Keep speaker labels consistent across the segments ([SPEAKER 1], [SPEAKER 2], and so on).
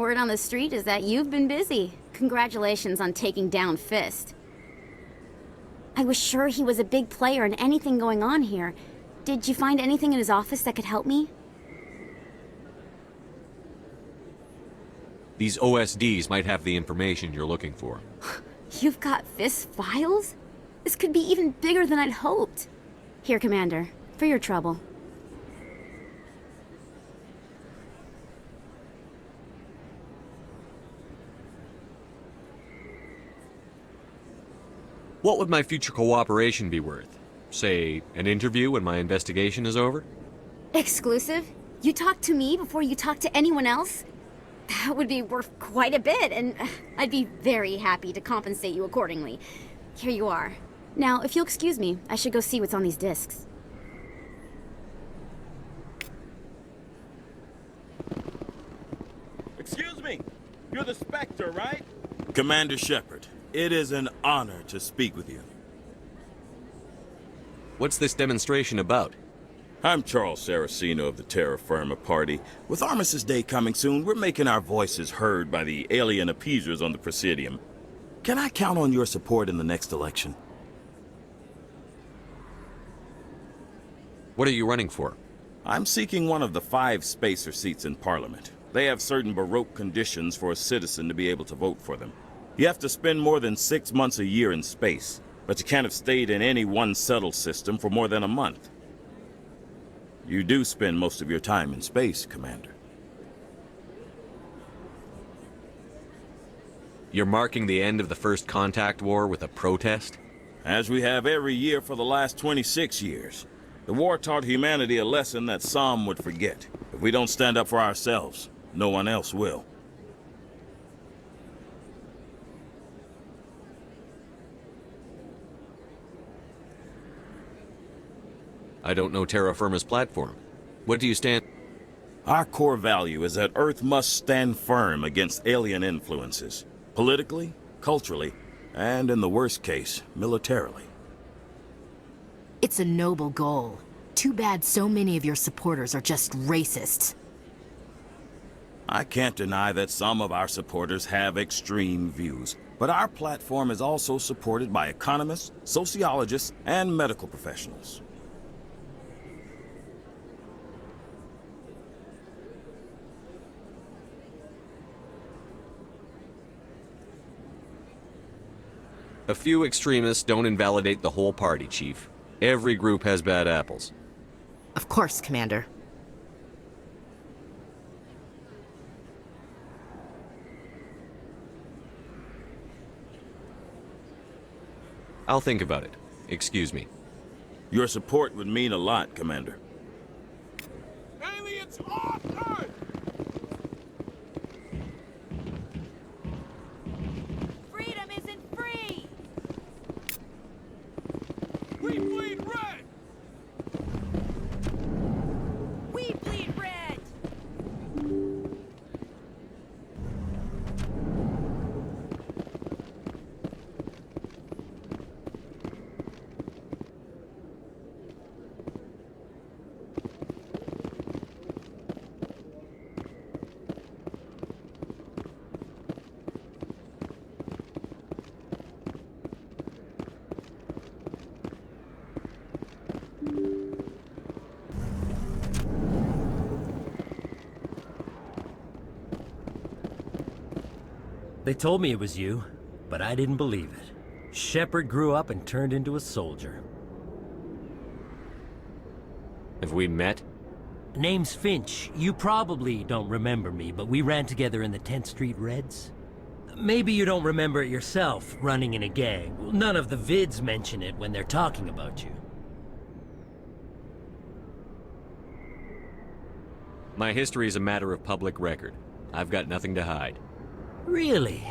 [SPEAKER 1] Word on the street is that you've been busy. Congratulations on taking down Fist. I was sure he was a big player in anything going on here. Did you find anything in his office that could help me?
[SPEAKER 2] These OSDs might have the information you're looking for.
[SPEAKER 1] You've got Fist's files? This could be even bigger than I'd hoped. Here, Commander, for your trouble.
[SPEAKER 2] What would my future cooperation be worth? Say, an interview when my investigation is over?
[SPEAKER 1] Exclusive? You talk to me before you talk to anyone else? That would be worth quite a bit, and I'd be very happy to compensate you accordingly. Here you are. Now, if you'll excuse me, I should go see what's on these discs.
[SPEAKER 3] Excuse me, you're the Spectre, right?
[SPEAKER 4] Commander Shepard, it is an honor to speak with you.
[SPEAKER 2] What's this demonstration about?
[SPEAKER 4] I'm Charles Saraceno of the Terra Firma Party. With Armistice Day coming soon, we're making our voices heard by the alien appeasers on the Presidium. Can I count on your support in the next election?
[SPEAKER 2] What are you running for?
[SPEAKER 4] I'm seeking one of the 5 spacer seats in Parliament. They have certain Baroque conditions for a citizen to be able to vote for them. You have to spend more than 6 months a year in space, but you can't have stayed in any one settled system for more than a month. You do spend most of your time in space, Commander.
[SPEAKER 2] You're marking the end of the First Contact War with a protest?
[SPEAKER 4] As we have every year for the last 26 years. The war taught humanity a lesson that some would forget. If we don't stand up for ourselves, no one else will.
[SPEAKER 2] I don't know Terra Firma's platform. What do you stand...
[SPEAKER 4] Our core value is that Earth must stand firm against alien influences. Politically, culturally, and in the worst case, militarily.
[SPEAKER 5] It's a noble goal. Too bad so many of your supporters are just racists.
[SPEAKER 4] I can't deny that some of our supporters have extreme views, but our platform is also supported by economists, sociologists, and medical professionals.
[SPEAKER 2] A few extremists don't invalidate the whole party, Chief. Every group has bad apples.
[SPEAKER 5] Of course, Commander.
[SPEAKER 2] I'll think about it. Excuse me.
[SPEAKER 4] Your support would mean a lot, Commander.
[SPEAKER 3] Aliens off Earth!
[SPEAKER 6] Freedom isn't free!
[SPEAKER 3] We bleed red!
[SPEAKER 6] We bleed red!
[SPEAKER 7] They told me it was you, but I didn't believe it. Shepard grew up and turned into a soldier.
[SPEAKER 2] Have we met?
[SPEAKER 7] Name's Finch. You probably don't remember me, but we ran together in the 10th Street Reds. Maybe you don't remember it yourself, running in a gang. None of the vids mention it when they're talking about you.
[SPEAKER 2] My history is a matter of public record. I've got nothing to hide.
[SPEAKER 7] Really?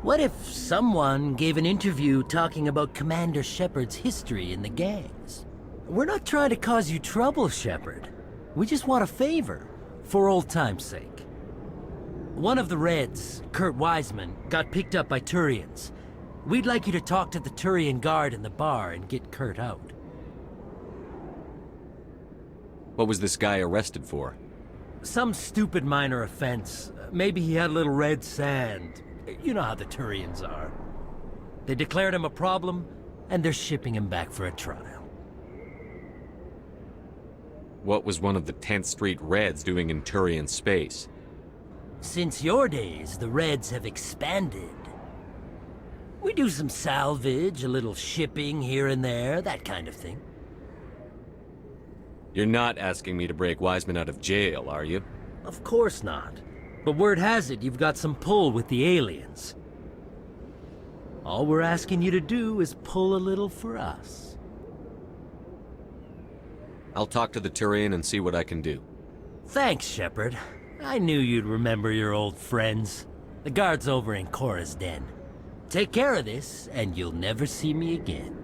[SPEAKER 7] What if someone gave an interview talking about Commander Shepard's history in the gangs? We're not trying to cause you trouble, Shepard. We just want a favor, for old time's sake. One of the Reds, Kurt Wiseman, got picked up by Turians. We'd like you to talk to the Turian guard in the bar and get Kurt out.
[SPEAKER 2] What was this guy arrested for?
[SPEAKER 7] Some stupid minor offense. Maybe he had a little red sand. You know how the Turians are. They declared him a problem, and they're shipping him back for a trial.
[SPEAKER 2] What was one of the 10th Street Reds doing in Turian space?
[SPEAKER 7] Since your days, the Reds have expanded. We do some salvage, a little shipping here and there, that kind of thing.
[SPEAKER 2] You're not asking me to break Wiseman out of jail, are you?
[SPEAKER 7] Of course not. But word has it you've got some pull with the aliens. All we're asking you to do is pull a little for us.
[SPEAKER 2] I'll talk to the Turian and see what I can do.
[SPEAKER 7] Thanks, Shepard. I knew you'd remember your old friends. The guard's over in Cora's den. Take care of this, and you'll never see me again.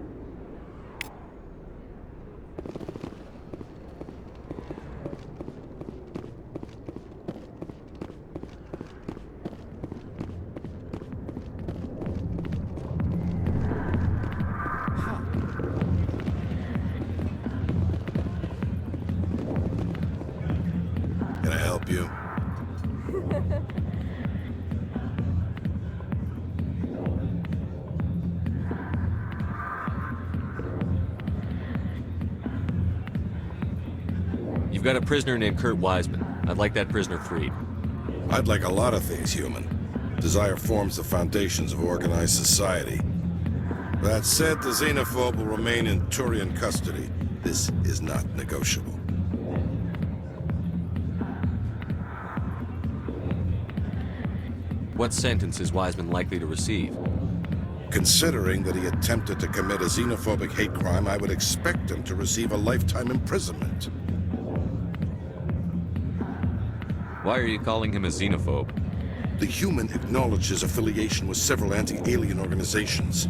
[SPEAKER 8] Can I help you?
[SPEAKER 2] You've got a prisoner named Kurt Wiseman. I'd like that prisoner freed.
[SPEAKER 8] I'd like a lot of things, human. Desire forms the foundations of organized society. That said, the xenophobe will remain in Turian custody. This is not negotiable.
[SPEAKER 2] What sentence is Wiseman likely to receive?
[SPEAKER 8] Considering that he attempted to commit a xenophobic hate crime, I would expect him to receive a lifetime imprisonment.
[SPEAKER 2] Why are you calling him a xenophobe?
[SPEAKER 8] The human acknowledged his affiliation with several anti-alien organizations.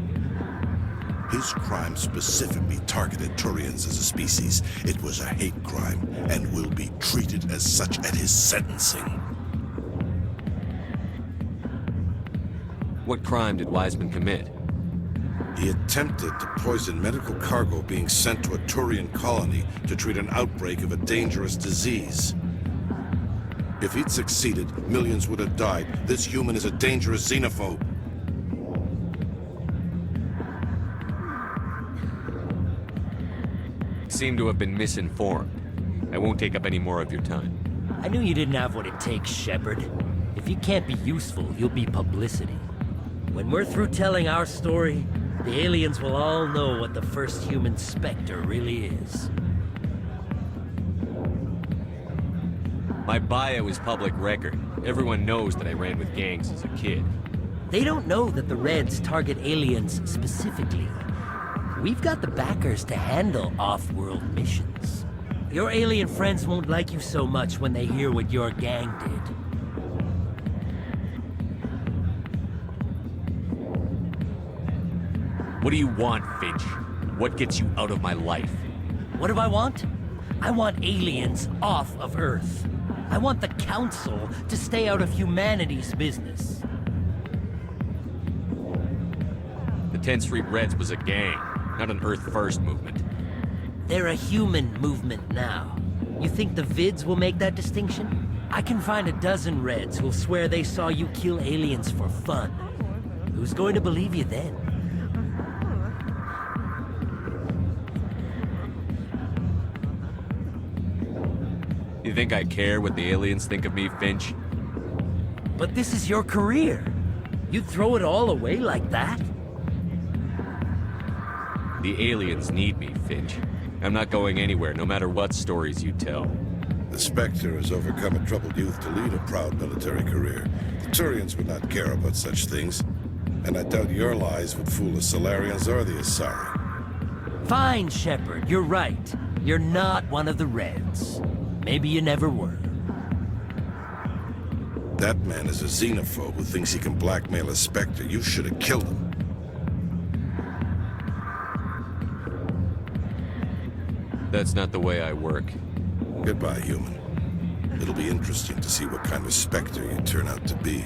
[SPEAKER 8] His crime specifically targeted Turians as a species. It was a hate crime and will be treated as such at his sentencing.
[SPEAKER 2] What crime did Wiseman commit?
[SPEAKER 8] He attempted to poison medical cargo being sent to a Turian colony to treat an outbreak of a dangerous disease. If he'd succeeded, millions would have died. This human is a dangerous xenophobe.
[SPEAKER 2] You seem to have been misinformed. I won't take up any more of your time.
[SPEAKER 7] I knew you didn't have what it takes, Shepard. If you can't be useful, you'll be publicity. When we're through telling our story, the aliens will all know what the first human Spectre really is.
[SPEAKER 2] My bio is public record. Everyone knows that I ran with gangs as a kid.
[SPEAKER 7] They don't know that the Reds target aliens specifically. We've got the backers to handle off-world missions. Your alien friends won't like you so much when they hear what your gang did.
[SPEAKER 2] What do you want, Finch? What gets you out of my life?
[SPEAKER 7] What do I want? I want aliens off of Earth. I want the Council to stay out of humanity's business.
[SPEAKER 2] The 10th Street Reds was a gang, not an Earth First movement.
[SPEAKER 7] They're a human movement now. You think the Vids will make that distinction? I can find a dozen Reds who'll swear they saw you kill aliens for fun. Who's going to believe you then?
[SPEAKER 2] You think I care what the aliens think of me, Finch?
[SPEAKER 7] But this is your career. You'd throw it all away like that?
[SPEAKER 2] The aliens need me, Finch. I'm not going anywhere, no matter what stories you tell.
[SPEAKER 8] The Spectre has overcome a troubled youth to lead a proud military career. The Turians would not care about such things, and I doubt your lies would fool the Solarians or the Asari.
[SPEAKER 7] Fine, Shepard, you're right. You're not one of the Reds. Maybe you never were.
[SPEAKER 8] That man is a xenophobe who thinks he can blackmail a Spectre. You should have killed him.
[SPEAKER 2] That's not the way I work.
[SPEAKER 8] Goodbye, human. It'll be interesting to see what kind of Spectre you turn out to be.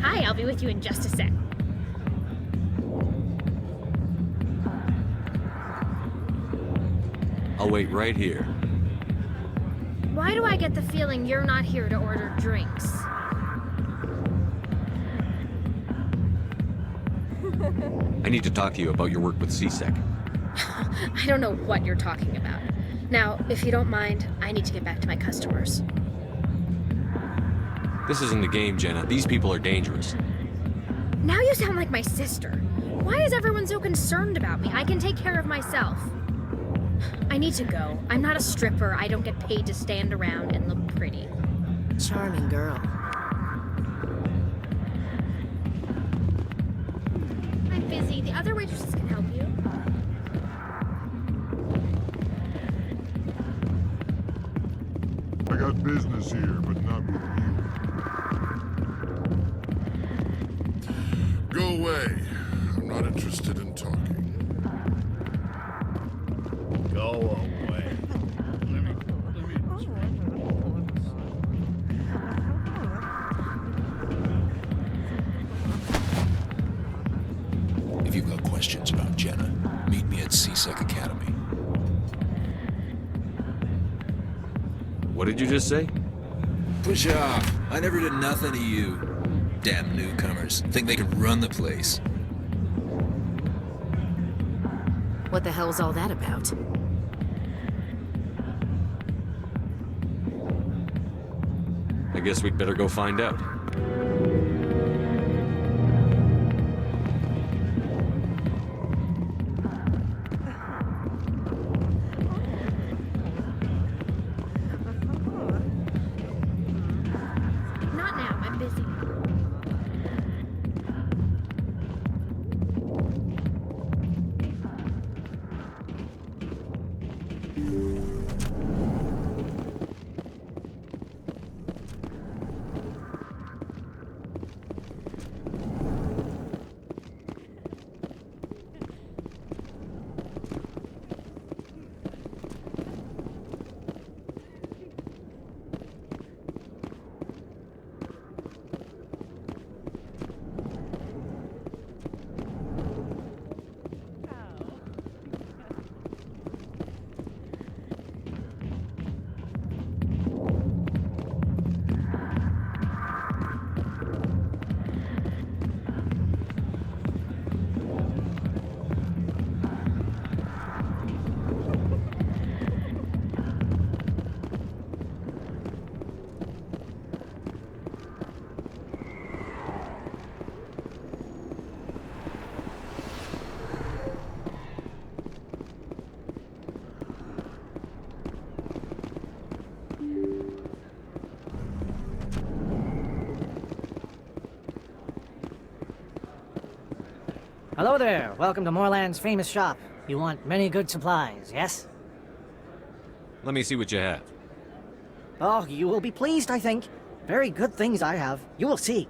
[SPEAKER 9] Hi, I'll be with you in just a sec.
[SPEAKER 2] I'll wait right here.
[SPEAKER 9] Why do I get the feeling you're not here to order drinks?
[SPEAKER 2] I need to talk to you about your work with CSEC.
[SPEAKER 9] I don't know what you're talking about. Now, if you don't mind, I need to get back to my customers.
[SPEAKER 2] This isn't a game, Jenna. These people are dangerous.
[SPEAKER 9] Now you sound like my sister. Why is everyone so concerned about me? I can take care of myself. I need to go. I'm not a stripper. I don't get paid to stand around and look pretty.
[SPEAKER 5] Charming girl.
[SPEAKER 9] I'm busy. The other waitresses can help you.
[SPEAKER 10] I got business here, but not with you. Go away. I'm not interested in talking. Go away.
[SPEAKER 11] If you've got questions about Jenna, meet me at CSEC Academy.
[SPEAKER 2] What did you just say?
[SPEAKER 11] Push off. I never did nothing to you. Damn newcomers. Think they can run the place.
[SPEAKER 5] What the hell's all that about?
[SPEAKER 2] I guess we'd better go find out.
[SPEAKER 9] Not now. I'm busy.
[SPEAKER 12] Hello there. Welcome to Moorland's famous shop. You want many good supplies, yes?
[SPEAKER 2] Let me see what you have.
[SPEAKER 12] Oh, you will be pleased, I think. Very good things I have. You will see.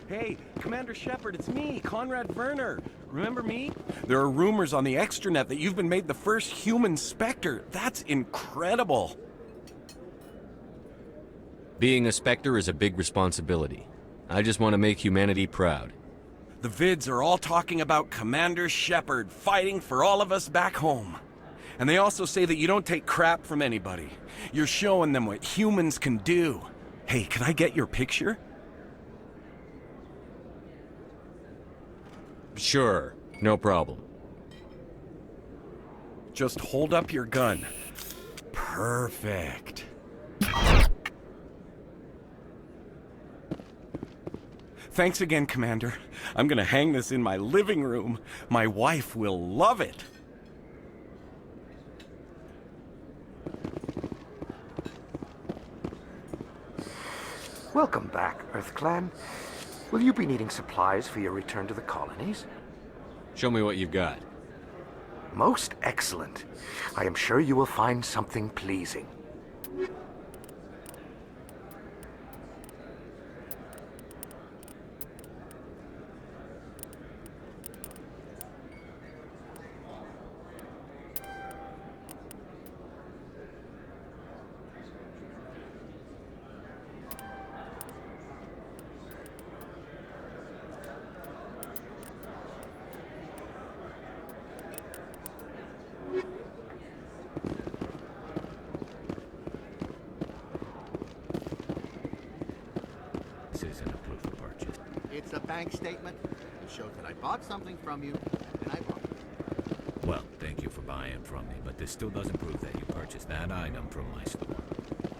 [SPEAKER 13] Hey, Commander Shepard, it's me, Conrad Werner. Remember me? There are rumors on the extranet that you've been made the first human Spectre. That's incredible.
[SPEAKER 2] Being a Spectre is a big responsibility. I just want to make humanity proud.
[SPEAKER 13] The vids are all talking about Commander Shepard fighting for all of us back home. And they also say that you don't take crap from anybody. You're showing them what humans can do. Hey, can I get your picture?
[SPEAKER 2] Sure, no problem.
[SPEAKER 13] Just hold up your gun. Perfect. Thanks again, Commander. I'm gonna hang this in my living room. My wife will love it.
[SPEAKER 14] Welcome back, EarthClan. Will you be needing supplies for your return to the colonies?
[SPEAKER 2] Show me what you've got.
[SPEAKER 14] Most excellent. I am sure you will find something pleasing.
[SPEAKER 15] It's a bank statement. It shows that I bought something from you, and I bought it.
[SPEAKER 16] Well, thank you for buying from me, but this still doesn't prove that you purchased that item from my store.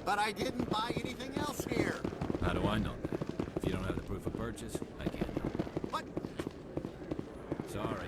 [SPEAKER 15] But I didn't buy anything else here.
[SPEAKER 16] How do I know that? If you don't have the proof of purchase, I can't help you.
[SPEAKER 15] What?
[SPEAKER 16] Sorry.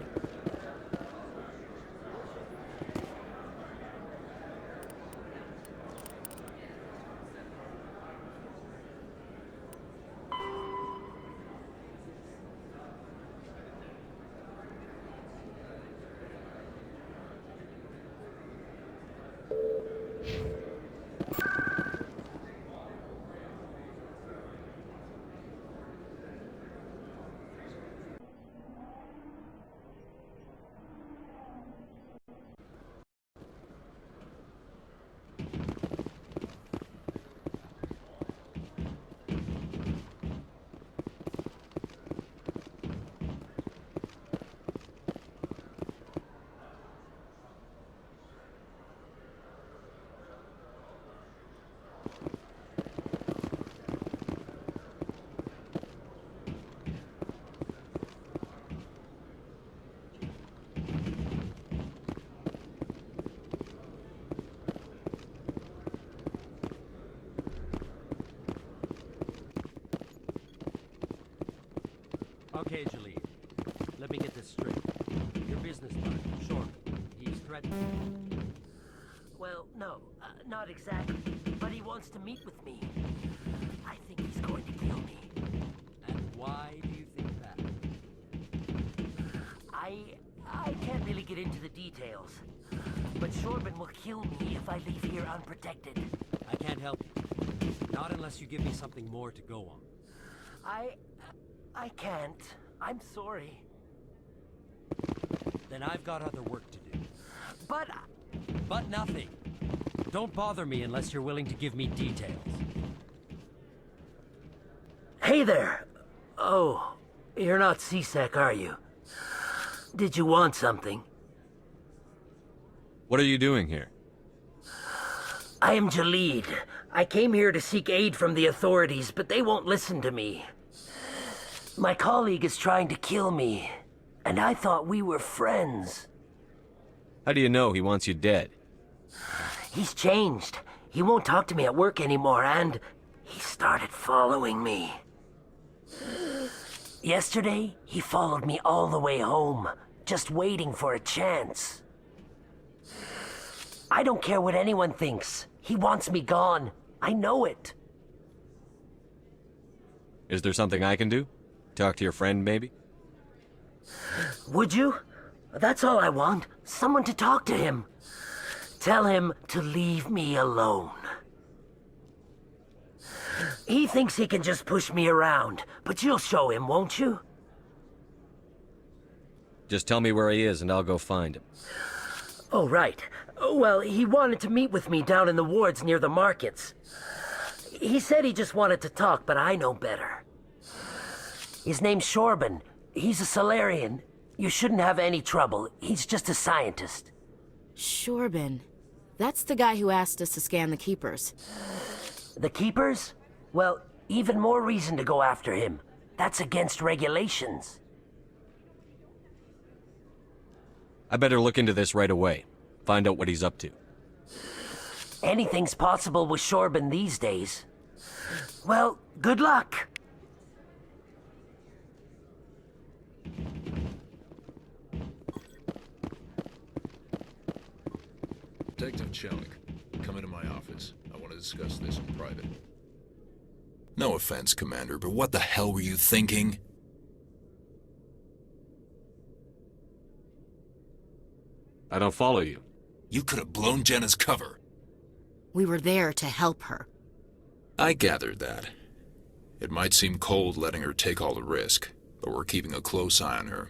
[SPEAKER 17] Okay, Jalid. Let me get this straight. Your business partner, Short, he's threatening.
[SPEAKER 7] Well, no, not exactly. But he wants to meet with me. I think he's going to kill me.
[SPEAKER 17] And why do you think that?
[SPEAKER 7] I can't really get into the details. But Shorban will kill me if I leave here unprotected.
[SPEAKER 17] I can't help you. Not unless you give me something more to go on.
[SPEAKER 7] I can't. I'm sorry.
[SPEAKER 17] Then I've got other work to do.
[SPEAKER 7] But...
[SPEAKER 17] But nothing. Don't bother me unless you're willing to give me details.
[SPEAKER 7] Hey there! Oh, you're not C-Sec, are you? Did you want something?
[SPEAKER 2] What are you doing here?
[SPEAKER 7] I am Jalid. I came here to seek aid from the authorities, but they won't listen to me. My colleague is trying to kill me, and I thought we were friends.
[SPEAKER 2] How do you know he wants you dead?
[SPEAKER 7] He's changed. He won't talk to me at work anymore, and he started following me. Yesterday, he followed me all the way home, just waiting for a chance. I don't care what anyone thinks. He wants me gone. I know it.
[SPEAKER 2] Is there something I can do? Talk to your friend, maybe?
[SPEAKER 7] Would you? That's all I want. Someone to talk to him. Tell him to leave me alone. He thinks he can just push me around, but you'll show him, won't you?
[SPEAKER 2] Just tell me where he is and I'll go find him.
[SPEAKER 7] Oh, right. Well, he wanted to meet with me down in the wards near the markets. He said he just wanted to talk, but I know better. His name's Shorban. He's a Solarian. You shouldn't have any trouble. He's just a scientist.
[SPEAKER 5] Shorban. That's the guy who asked us to scan the Keepers.
[SPEAKER 7] The Keepers? Well, even more reason to go after him. That's against regulations.
[SPEAKER 2] I better look into this right away. Find out what he's up to.
[SPEAKER 7] Anything's possible with Shorban these days. Well, good luck.
[SPEAKER 11] Detective Chelik, come into my office. I want to discuss this in private. No offense, Commander, but what the hell were you thinking?
[SPEAKER 2] I don't follow you.
[SPEAKER 11] You could have blown Jenna's cover.
[SPEAKER 5] We were there to help her.
[SPEAKER 11] I gathered that. It might seem cold letting her take all the risk, but we're keeping a close eye on her.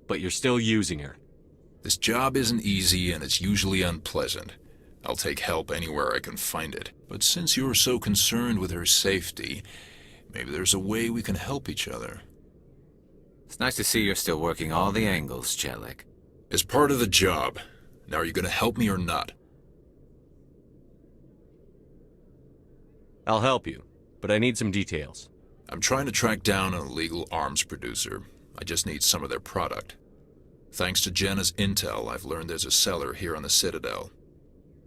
[SPEAKER 2] But you're still using her.
[SPEAKER 11] This job isn't easy and it's usually unpleasant. I'll take help anywhere I can find it. But since you're so concerned with her safety, maybe there's a way we can help each other.
[SPEAKER 16] It's nice to see you're still working all the angles, Chelik.
[SPEAKER 11] As part of the job. Now, are you going to help me or not?
[SPEAKER 2] I'll help you, but I need some details.
[SPEAKER 11] I'm trying to track down an illegal arms producer. I just need some of their product. Thanks to Jenna's intel, I've learned there's a seller here on the Citadel.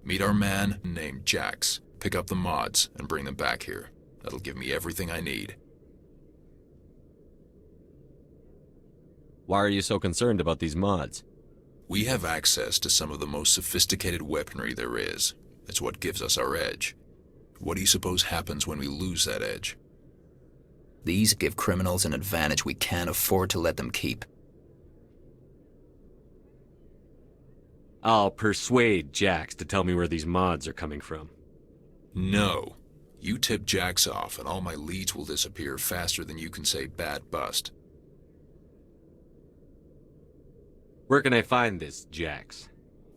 [SPEAKER 11] Meet our man named Jax. Pick up the mods and bring them back here. That'll give me everything I need.
[SPEAKER 2] Why are you so concerned about these mods?
[SPEAKER 11] We have access to some of the most sophisticated weaponry there is. It's what gives us our edge. What do you suppose happens when we lose that edge?
[SPEAKER 18] These give criminals an advantage we can't afford to let them keep.
[SPEAKER 2] I'll persuade Jax to tell me where these mods are coming from.
[SPEAKER 11] No. You tip Jax off and all my leads will disappear faster than you can say bad bust.
[SPEAKER 2] Where can I find this Jax?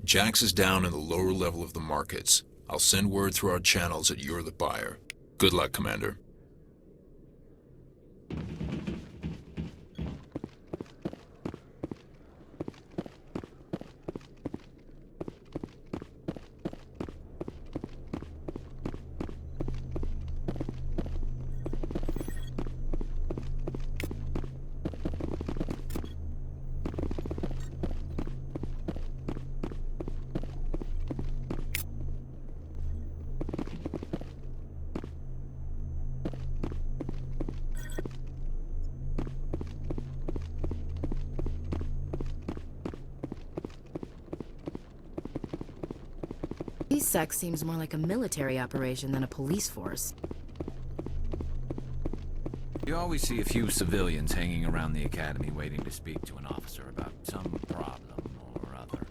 [SPEAKER 11] Jax is down in the lower level of the markets. I'll send word through our channels that you're the buyer. Good luck, Commander.
[SPEAKER 5] Sec seems more like a military operation than a police force.
[SPEAKER 16] You always see a few civilians hanging around the academy waiting to speak to an officer about some problem or other.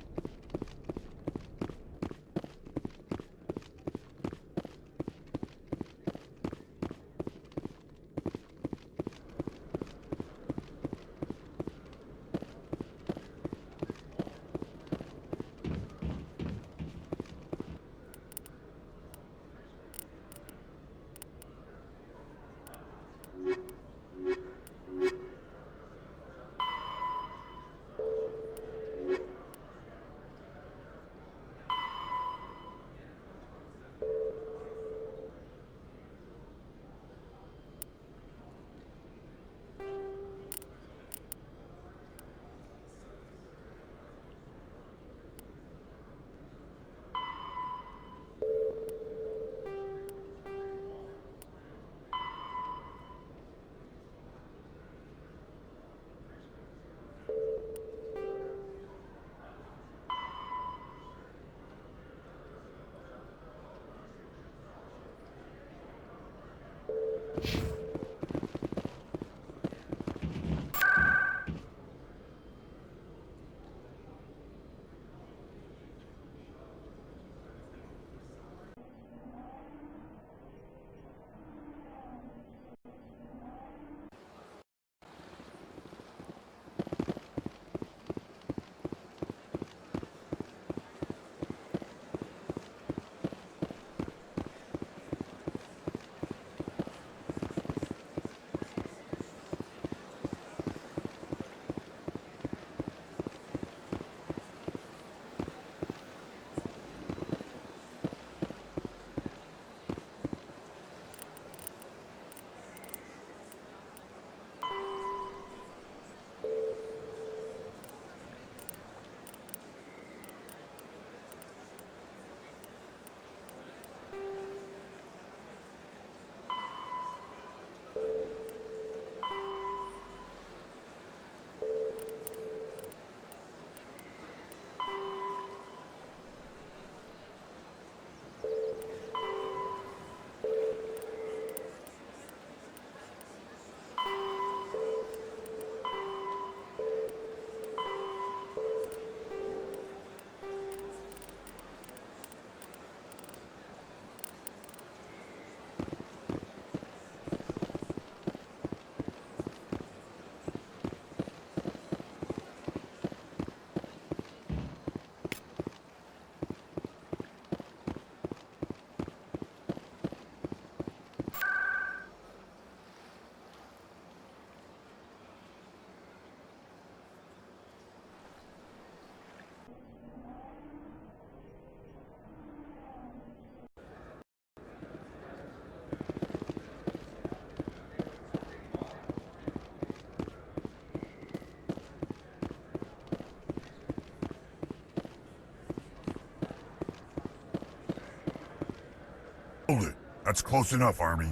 [SPEAKER 10] That's close enough, Army.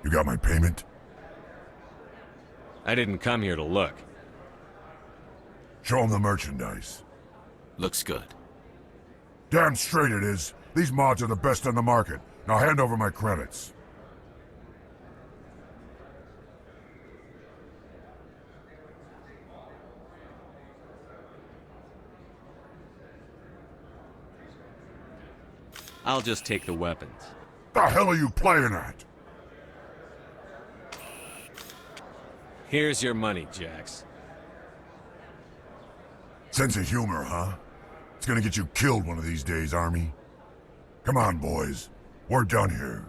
[SPEAKER 10] You got my payment?
[SPEAKER 2] I didn't come here to look.
[SPEAKER 10] Show them the merchandise.
[SPEAKER 16] Looks good.
[SPEAKER 10] Damn straight it is. These mods are the best on the market. Now hand over my credits.
[SPEAKER 2] I'll just take the weapons.
[SPEAKER 10] The hell are you playing at?
[SPEAKER 2] Here's your money, Jax.
[SPEAKER 10] Sense of humor, huh? It's gonna get you killed one of these days, Army. Come on, boys. We're done here.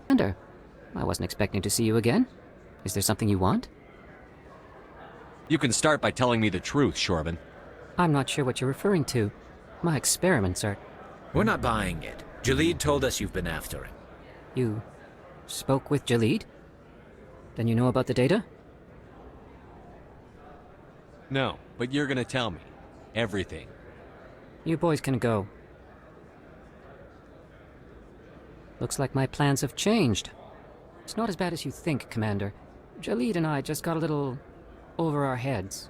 [SPEAKER 19] Commander, I wasn't expecting to see you again. Is there something you want?
[SPEAKER 2] You can start by telling me the truth, Shorban.
[SPEAKER 19] I'm not sure what you're referring to. My experiments are...
[SPEAKER 16] We're not buying it. Jalid told us you've been after him.
[SPEAKER 19] You spoke with Jalid? Then you know about the data?
[SPEAKER 2] No, but you're gonna tell me. Everything.
[SPEAKER 19] You boys can go. Looks like my plans have changed. It's not as bad as you think, Commander. Jalid and I just got a little over our heads.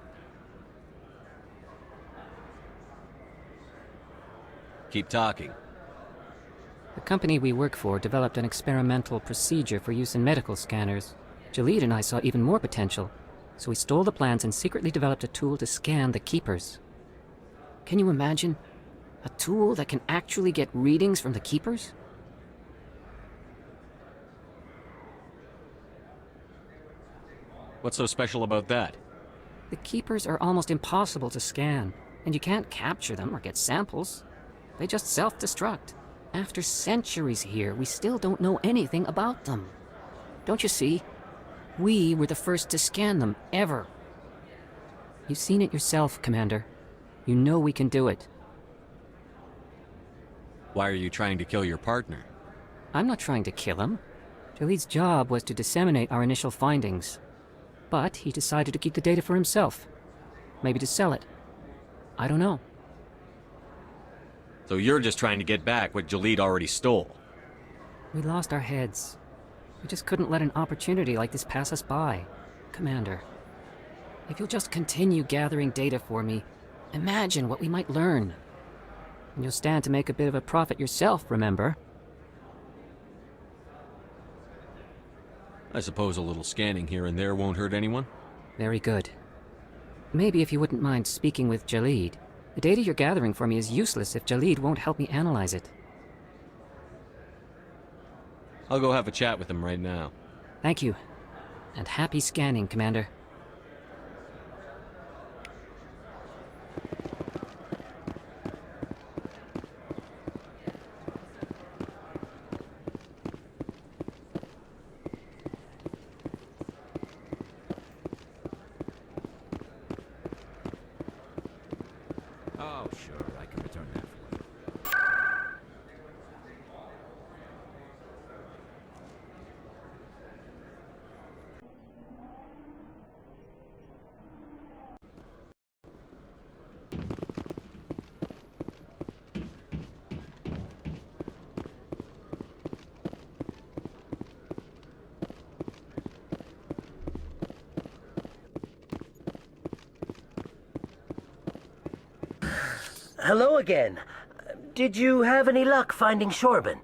[SPEAKER 2] Keep talking.
[SPEAKER 19] The company we work for developed an experimental procedure for use in medical scanners. Jalid and I saw even more potential, so we stole the plans and secretly developed a tool to scan the Keepers. Can you imagine? A tool that can actually get readings from the Keepers?
[SPEAKER 2] What's so special about that?
[SPEAKER 19] The Keepers are almost impossible to scan, and you can't capture them or get samples. They just self-destruct. After centuries here, we still don't know anything about them. Don't you see? We were the first to scan them, ever. You've seen it yourself, Commander. You know we can do it.
[SPEAKER 2] Why are you trying to kill your partner?
[SPEAKER 19] I'm not trying to kill him. Jalid's job was to disseminate our initial findings. But he decided to keep the data for himself. Maybe to sell it. I don't know.
[SPEAKER 2] So you're just trying to get back what Jalid already stole?
[SPEAKER 19] We lost our heads. We just couldn't let an opportunity like this pass us by. Commander, if you'll just continue gathering data for me, imagine what we might learn. And you'll stand to make a bit of a profit yourself, remember?
[SPEAKER 2] I suppose a little scanning here and there won't hurt anyone?
[SPEAKER 19] Very good. Maybe if you wouldn't mind speaking with Jalid. The data you're gathering for me is useless if Jalid won't help me analyze it.
[SPEAKER 2] I'll go have a chat with him right now.
[SPEAKER 19] Thank you. And happy scanning, Commander.
[SPEAKER 16] Oh, sure, I can return that for you.
[SPEAKER 7] Hello again. Did you have any luck finding Shorban?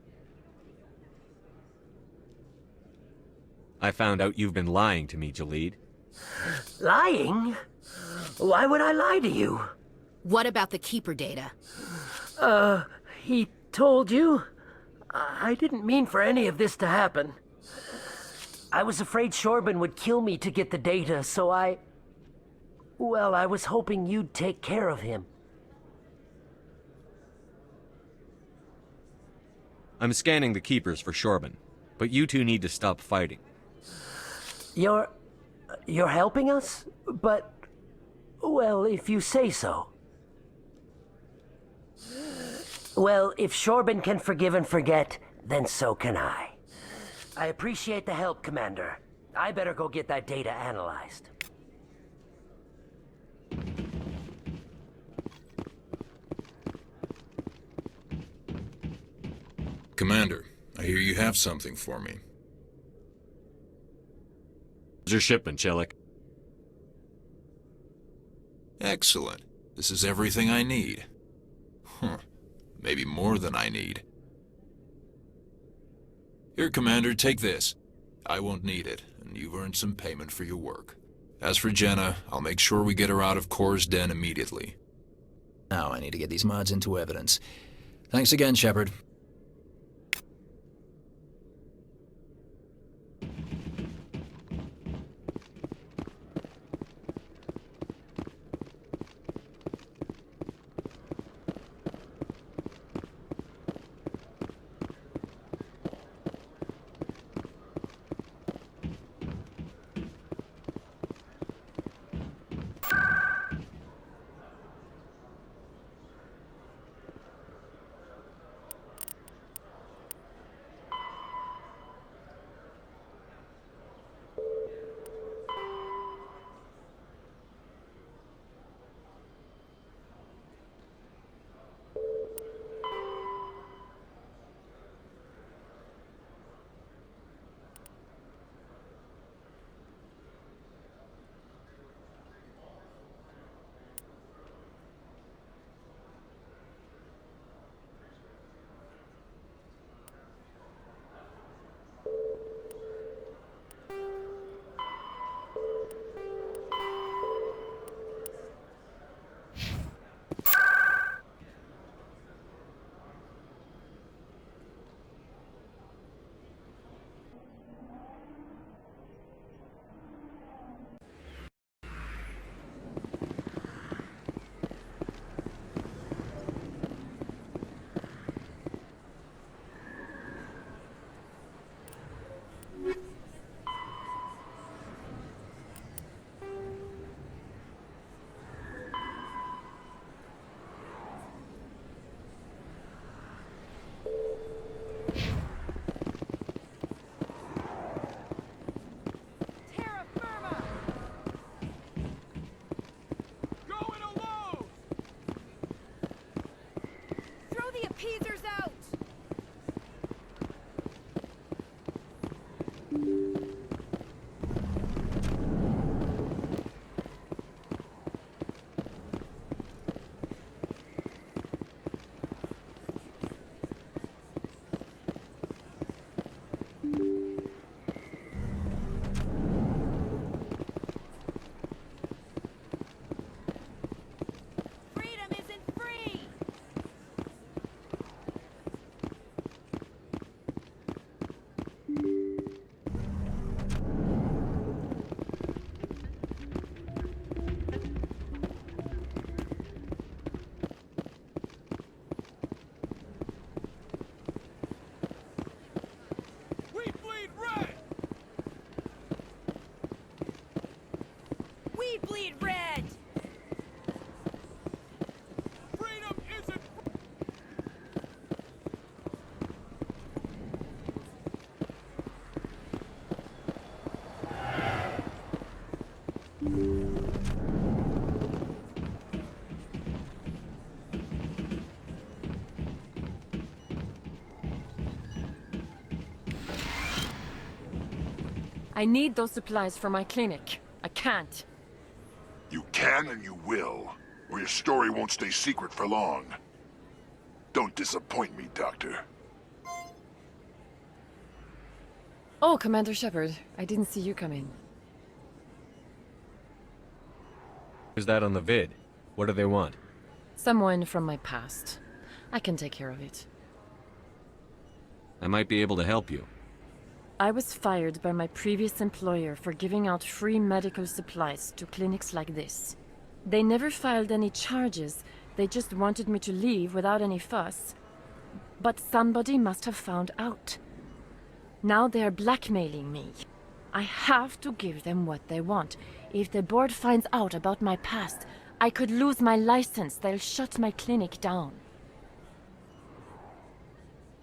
[SPEAKER 2] I found out you've been lying to me, Jalid.
[SPEAKER 7] Lying? Why would I lie to you?
[SPEAKER 5] What about the Keeper data?
[SPEAKER 7] He told you? I didn't mean for any of this to happen. I was afraid Shorban would kill me to get the data, so well, I was hoping you'd take care of him.
[SPEAKER 2] I'm scanning the Keepers for Shorban, but you two need to stop fighting.
[SPEAKER 7] You're helping us? But, well, if you say so. Well, if Shorban can forgive and forget, then so can I. I appreciate the help, Commander.
[SPEAKER 17] I better go get that data analyzed.
[SPEAKER 11] Commander, I hear you have something for me.
[SPEAKER 2] It's your shipment, Chelik.
[SPEAKER 11] Excellent. This is everything I need. Huh. Maybe more than I need. Here, Commander, take this. I won't need it, and you've earned some payment for your work. As for Jenna, I'll make sure we get her out of Kor's den immediately.
[SPEAKER 18] Now I need to get these mods into evidence. Thanks again, Shepard.
[SPEAKER 6] Bleed red!
[SPEAKER 3] Freedom isn't...
[SPEAKER 20] I need those supplies for my clinic. I can't.
[SPEAKER 10] You can and you will, or your story won't stay secret for long. Don't disappoint me, Doctor.
[SPEAKER 20] Oh, Commander Shepard. I didn't see you come in.
[SPEAKER 2] Who's that on the vid? What do they want?
[SPEAKER 20] Someone from my past. I can take care of it.
[SPEAKER 2] I might be able to help you.
[SPEAKER 20] I was fired by my previous employer for giving out free medical supplies to clinics like this. They never filed any charges, they just wanted me to leave without any fuss. But somebody must have found out. Now they are blackmailing me. I have to give them what they want. If the board finds out about my past, I could lose my license. They'll shut my clinic down.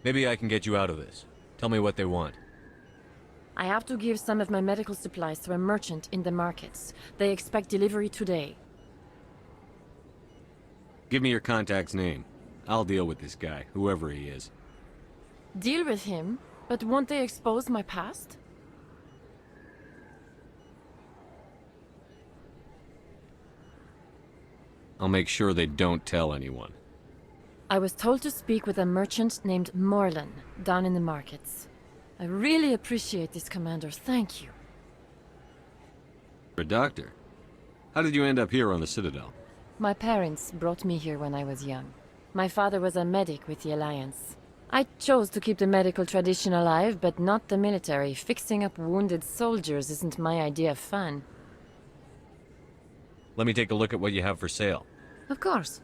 [SPEAKER 2] Maybe I can get you out of this. Tell me what they want.
[SPEAKER 20] I have to give some of my medical supplies to a merchant in the markets. They expect delivery today.
[SPEAKER 2] Give me your contact's name. I'll deal with this guy, whoever he is.
[SPEAKER 20] Deal with him? But won't they expose my past?
[SPEAKER 2] I'll make sure they don't tell anyone.
[SPEAKER 20] I was told to speak with a merchant named Morlan, down in the markets. I really appreciate this, Commander. Thank you.
[SPEAKER 2] You're a doctor. How did you end up here on the Citadel?
[SPEAKER 20] My parents brought me here when I was young. My father was a medic with the Alliance. I chose to keep the medical tradition alive, but not the military. Fixing up wounded soldiers isn't my idea of fun.
[SPEAKER 2] Let me take a look at what you have for sale.
[SPEAKER 20] Of course.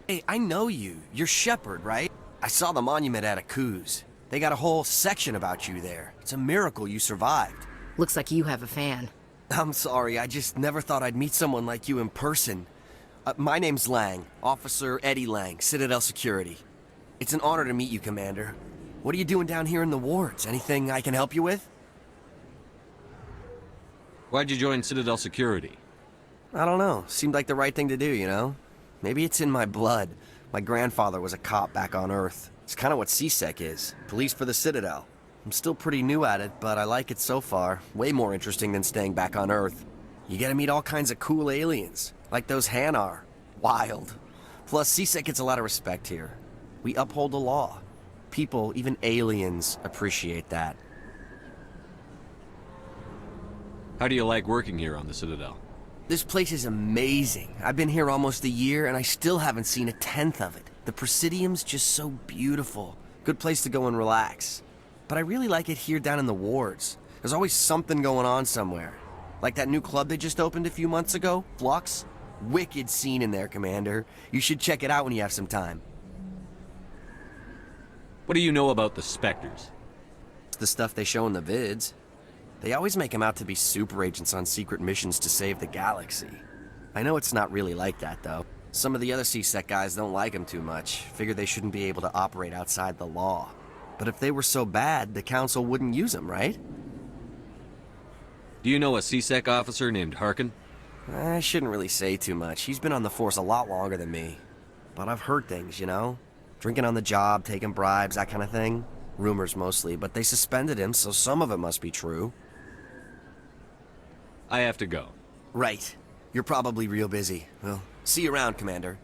[SPEAKER 21] Hey, I know you. You're Shepard, right? I saw the monument at Akuz. They got a whole section about you there. It's a miracle you survived.
[SPEAKER 5] Looks like you have a fan.
[SPEAKER 21] I'm sorry, I just never thought I'd meet someone like you in person. My name's Lang, Officer Eddie Lang, Citadel Security. It's an honor to meet you, Commander. What are you doing down here in the wards? Anything I can help you with?
[SPEAKER 2] Why'd you join Citadel Security?
[SPEAKER 21] I don't know. Seemed like the right thing to do, you know? Maybe it's in my blood. My grandfather was a cop back on Earth. It's kind of what CSEC is. Police for the Citadel. I'm still pretty new at it, but I like it so far. Way more interesting than staying back on Earth. You get to meet all kinds of cool aliens, like those Hanar. Wild. Plus, CSEC gets a lot of respect here. We uphold the law. People, even aliens, appreciate that.
[SPEAKER 2] How do you like working here on the Citadel?
[SPEAKER 21] This place is amazing. I've been here almost a year, and I still haven't seen a tenth of it. The Presidium's just so beautiful. Good place to go and relax. But I really like it here down in the wards. There's always something going on somewhere. Like that new club they just opened a few months ago, Flux. Wicked scene in there, Commander. You should check it out when you have some time.
[SPEAKER 2] What do you know about the Spectres?
[SPEAKER 21] It's the stuff they show in the vids. They always make them out to be super agents on secret missions to save the galaxy. I know it's not really like that, though. Some of the other CSEC guys don't like them too much. Figure they shouldn't be able to operate outside the law. But if they were so bad, the Council wouldn't use them, right?
[SPEAKER 2] Do you know a CSEC officer named Harkin?
[SPEAKER 21] I shouldn't really say too much. He's been on the force a lot longer than me. But I've heard things, you know? Drinking on the job, taking bribes, that kind of thing. Rumors mostly, but they suspended him, so some of it must be true.
[SPEAKER 2] I have to go.
[SPEAKER 21] Right. You're probably real busy. Well, see you around, Commander.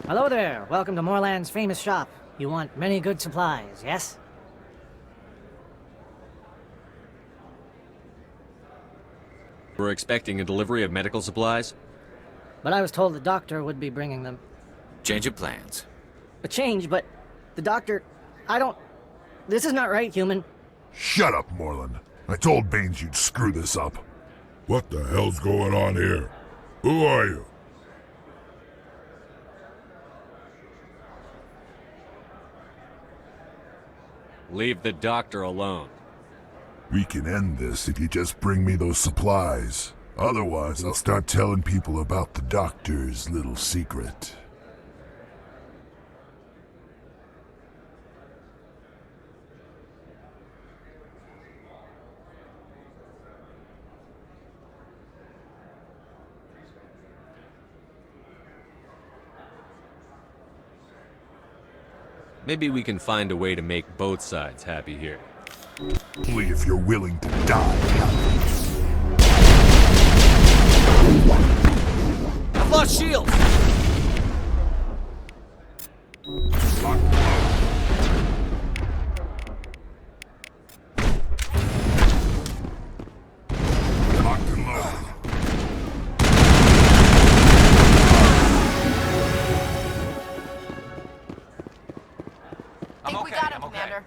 [SPEAKER 12] Hello there. Welcome to Moorland's famous shop. You want many good supplies, yes?
[SPEAKER 2] We're expecting a delivery of medical supplies?
[SPEAKER 12] But I was told the doctor would be bringing them.
[SPEAKER 16] Change of plans.
[SPEAKER 12] A change, but the doctor... I don't... This is not right, human.
[SPEAKER 10] Shut up, Moreland. I told Baines you'd screw this up.
[SPEAKER 8] What the hell's going on here? Who are you?
[SPEAKER 2] Leave the doctor alone.
[SPEAKER 10] We can end this if you just bring me those supplies. Otherwise, I'll start telling people about the doctor's little secret.
[SPEAKER 2] Maybe we can find a way to make both sides happy here.
[SPEAKER 10] Only if you're willing to die.
[SPEAKER 21] I've lost shield!
[SPEAKER 6] Commander.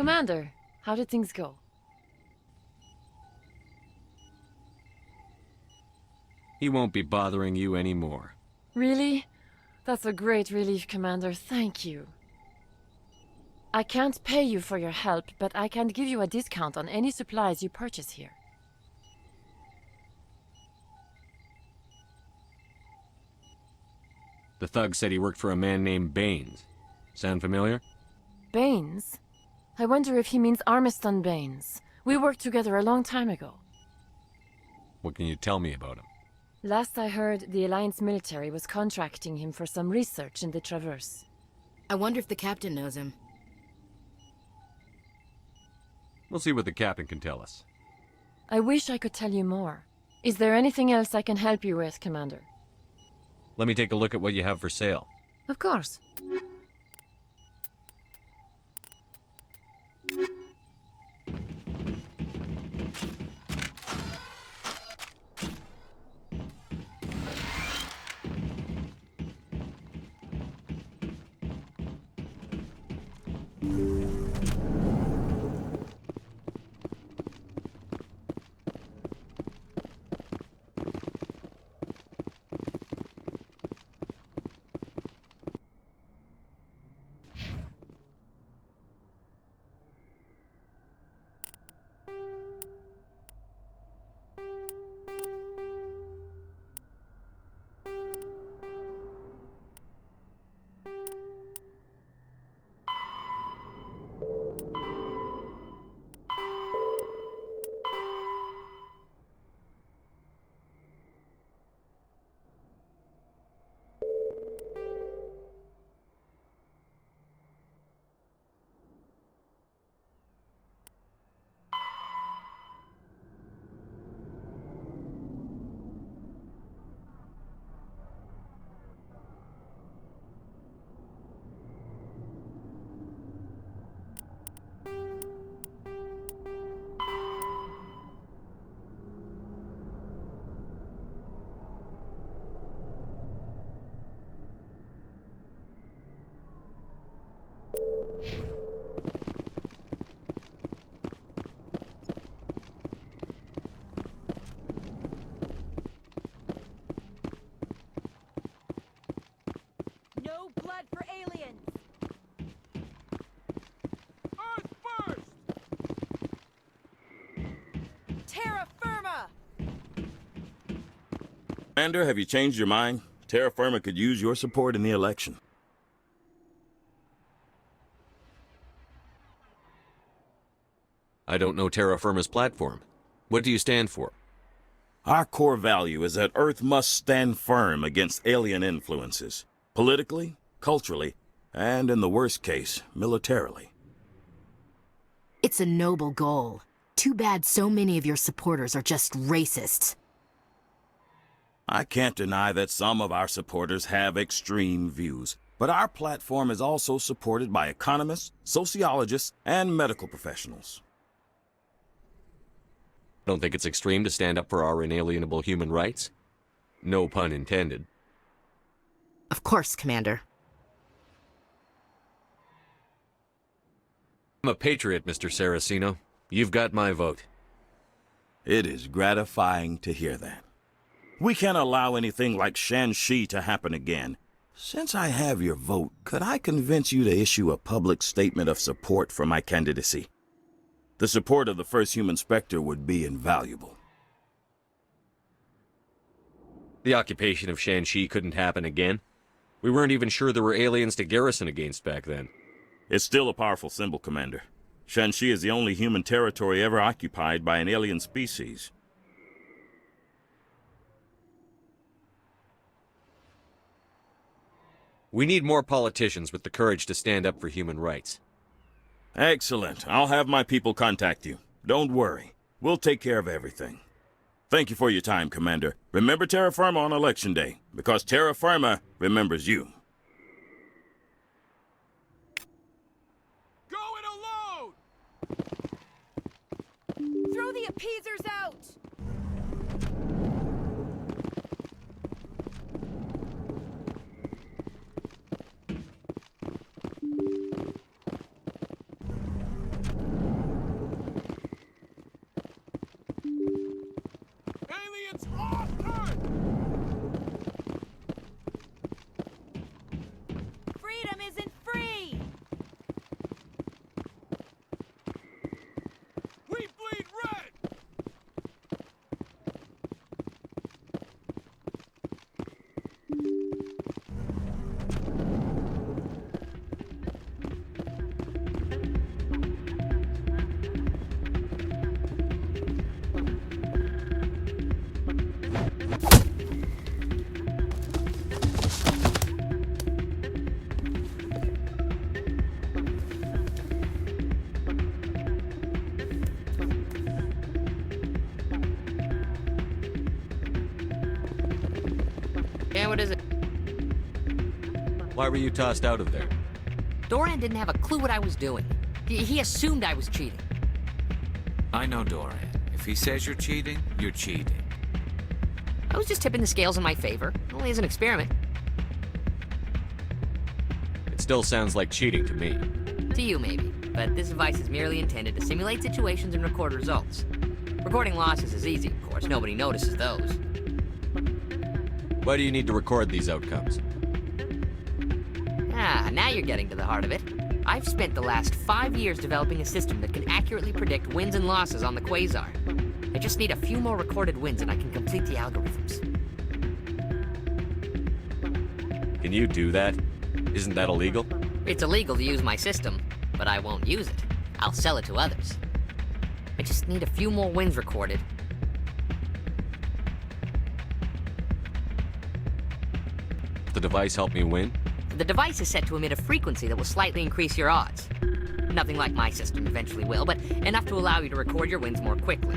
[SPEAKER 20] Commander, how did things go?
[SPEAKER 2] He won't be bothering you anymore.
[SPEAKER 20] Really? That's a great relief, Commander. Thank you. I can't pay you for your help, but I can give you a discount on any supplies you purchase here.
[SPEAKER 2] The thug said he worked for a man named Baines. Sound familiar?
[SPEAKER 20] Baines? I wonder if he means Armiston Baines. We worked together a long time ago.
[SPEAKER 2] What can you tell me about him?
[SPEAKER 20] Last I heard, the Alliance military was contracting him for some research in the Traverse.
[SPEAKER 5] I wonder if the captain knows him.
[SPEAKER 2] We'll see what the captain can tell us.
[SPEAKER 20] I wish I could tell you more. Is there anything else I can help you with, Commander?
[SPEAKER 2] Let me take a look at what you have for sale.
[SPEAKER 20] Of course.
[SPEAKER 4] Commander, have you changed your mind? Terra Firma could use your support in the election.
[SPEAKER 2] I don't know Terra Firma's platform. What do you stand for?
[SPEAKER 4] Our core value is that Earth must stand firm against alien influences. Politically, culturally, and in the worst case, militarily.
[SPEAKER 5] It's a noble goal. Too bad so many of your supporters are just racists.
[SPEAKER 4] I can't deny that some of our supporters have extreme views, but our platform is also supported by economists, sociologists, and medical professionals.
[SPEAKER 2] Don't think it's extreme to stand up for our inalienable human rights? No pun intended.
[SPEAKER 5] Of course, Commander.
[SPEAKER 2] I'm a patriot, Mr. Saraceno. You've got my vote.
[SPEAKER 4] It is gratifying to hear that. We can't allow anything like Shanxi to happen again. Since I have your vote, could I convince you to issue a public statement of support for my candidacy? The support of the first human Spectre would be invaluable.
[SPEAKER 2] The occupation of Shanxi couldn't happen again. We weren't even sure there were aliens to garrison against back then.
[SPEAKER 4] It's still a powerful symbol, Commander. Shanxi is the only human territory ever occupied by an alien species.
[SPEAKER 2] We need more politicians with the courage to stand up for human rights.
[SPEAKER 4] Excellent. I'll have my people contact you. Don't worry. We'll take care of everything. Thank you for your time, Commander. Remember Terra Firma on Election Day, because Terra Firma remembers you.
[SPEAKER 6] Throw the appeasers out!
[SPEAKER 3] Aliens off Earth!
[SPEAKER 6] Freedom isn't free!
[SPEAKER 3] We bleed red!
[SPEAKER 1] Yeah, what is it?
[SPEAKER 2] Why were you tossed out of there?
[SPEAKER 1] Doran didn't have a clue what I was doing. He assumed I was cheating.
[SPEAKER 16] I know Doran. If he says you're cheating, you're cheating.
[SPEAKER 1] I was just tipping the scales in my favor. Only as an experiment.
[SPEAKER 2] It still sounds like cheating to me.
[SPEAKER 1] To you, maybe. But this device is merely intended to simulate situations and record results. Recording losses is easy, of course. Nobody notices those.
[SPEAKER 2] Why do you need to record these outcomes?
[SPEAKER 1] Ah, now you're getting to the heart of it. I've spent the last 5 years developing a system that can accurately predict wins and losses on the Quasar. I just need a few more recorded wins and I can complete the algorithms.
[SPEAKER 2] Can you do that? Isn't that illegal?
[SPEAKER 1] It's illegal to use my system, but I won't use it. I'll sell it to others. I just need a few more wins recorded.
[SPEAKER 2] The device help me win?
[SPEAKER 1] The device is set to emit a frequency that will slightly increase your odds. Nothing like my system eventually will, but enough to allow you to record your wins more quickly.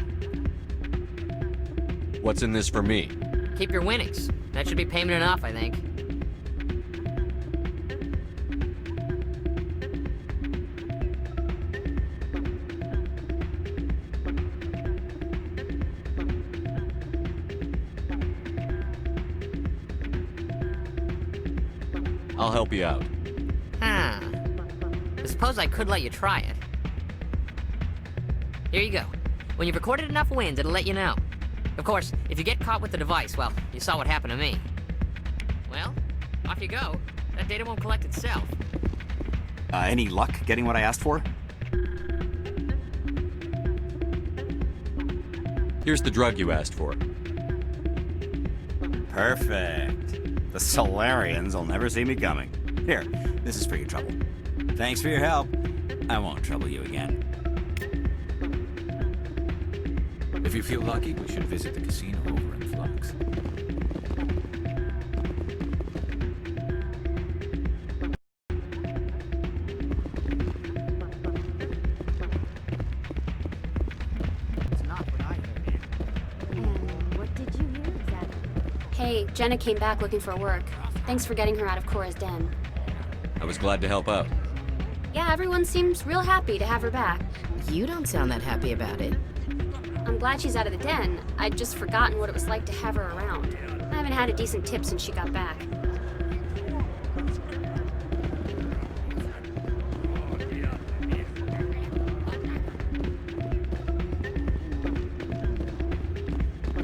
[SPEAKER 2] What's in this for me?
[SPEAKER 1] Keep your winnings. That should be payment enough, I think.
[SPEAKER 2] I'll help you out.
[SPEAKER 1] Huh. I suppose I could let you try it. Here you go. When you've recorded enough wins, it'll let you know. Of course, if you get caught with the device, well, you saw what happened to me. Well, off you go. That data won't collect itself.
[SPEAKER 22] Any luck getting what I asked for?
[SPEAKER 2] Here's the drug you asked for.
[SPEAKER 22] Perfect. The Solarians will never see me coming. Here, this is for your trouble. Thanks for your help. I won't trouble you again.
[SPEAKER 16] If you feel lucky, we should visit the casino over in Flux.
[SPEAKER 9] What did you hear exactly? Hey, Jenna came back looking for work. Thanks for getting her out of Cora's den.
[SPEAKER 2] I was glad to help out.
[SPEAKER 9] Yeah, everyone seems real happy to have her back.
[SPEAKER 5] You don't sound that happy about it.
[SPEAKER 9] I'm glad she's out of the den. I'd just forgotten what it was like to have her around. I haven't had a decent tip since she got back.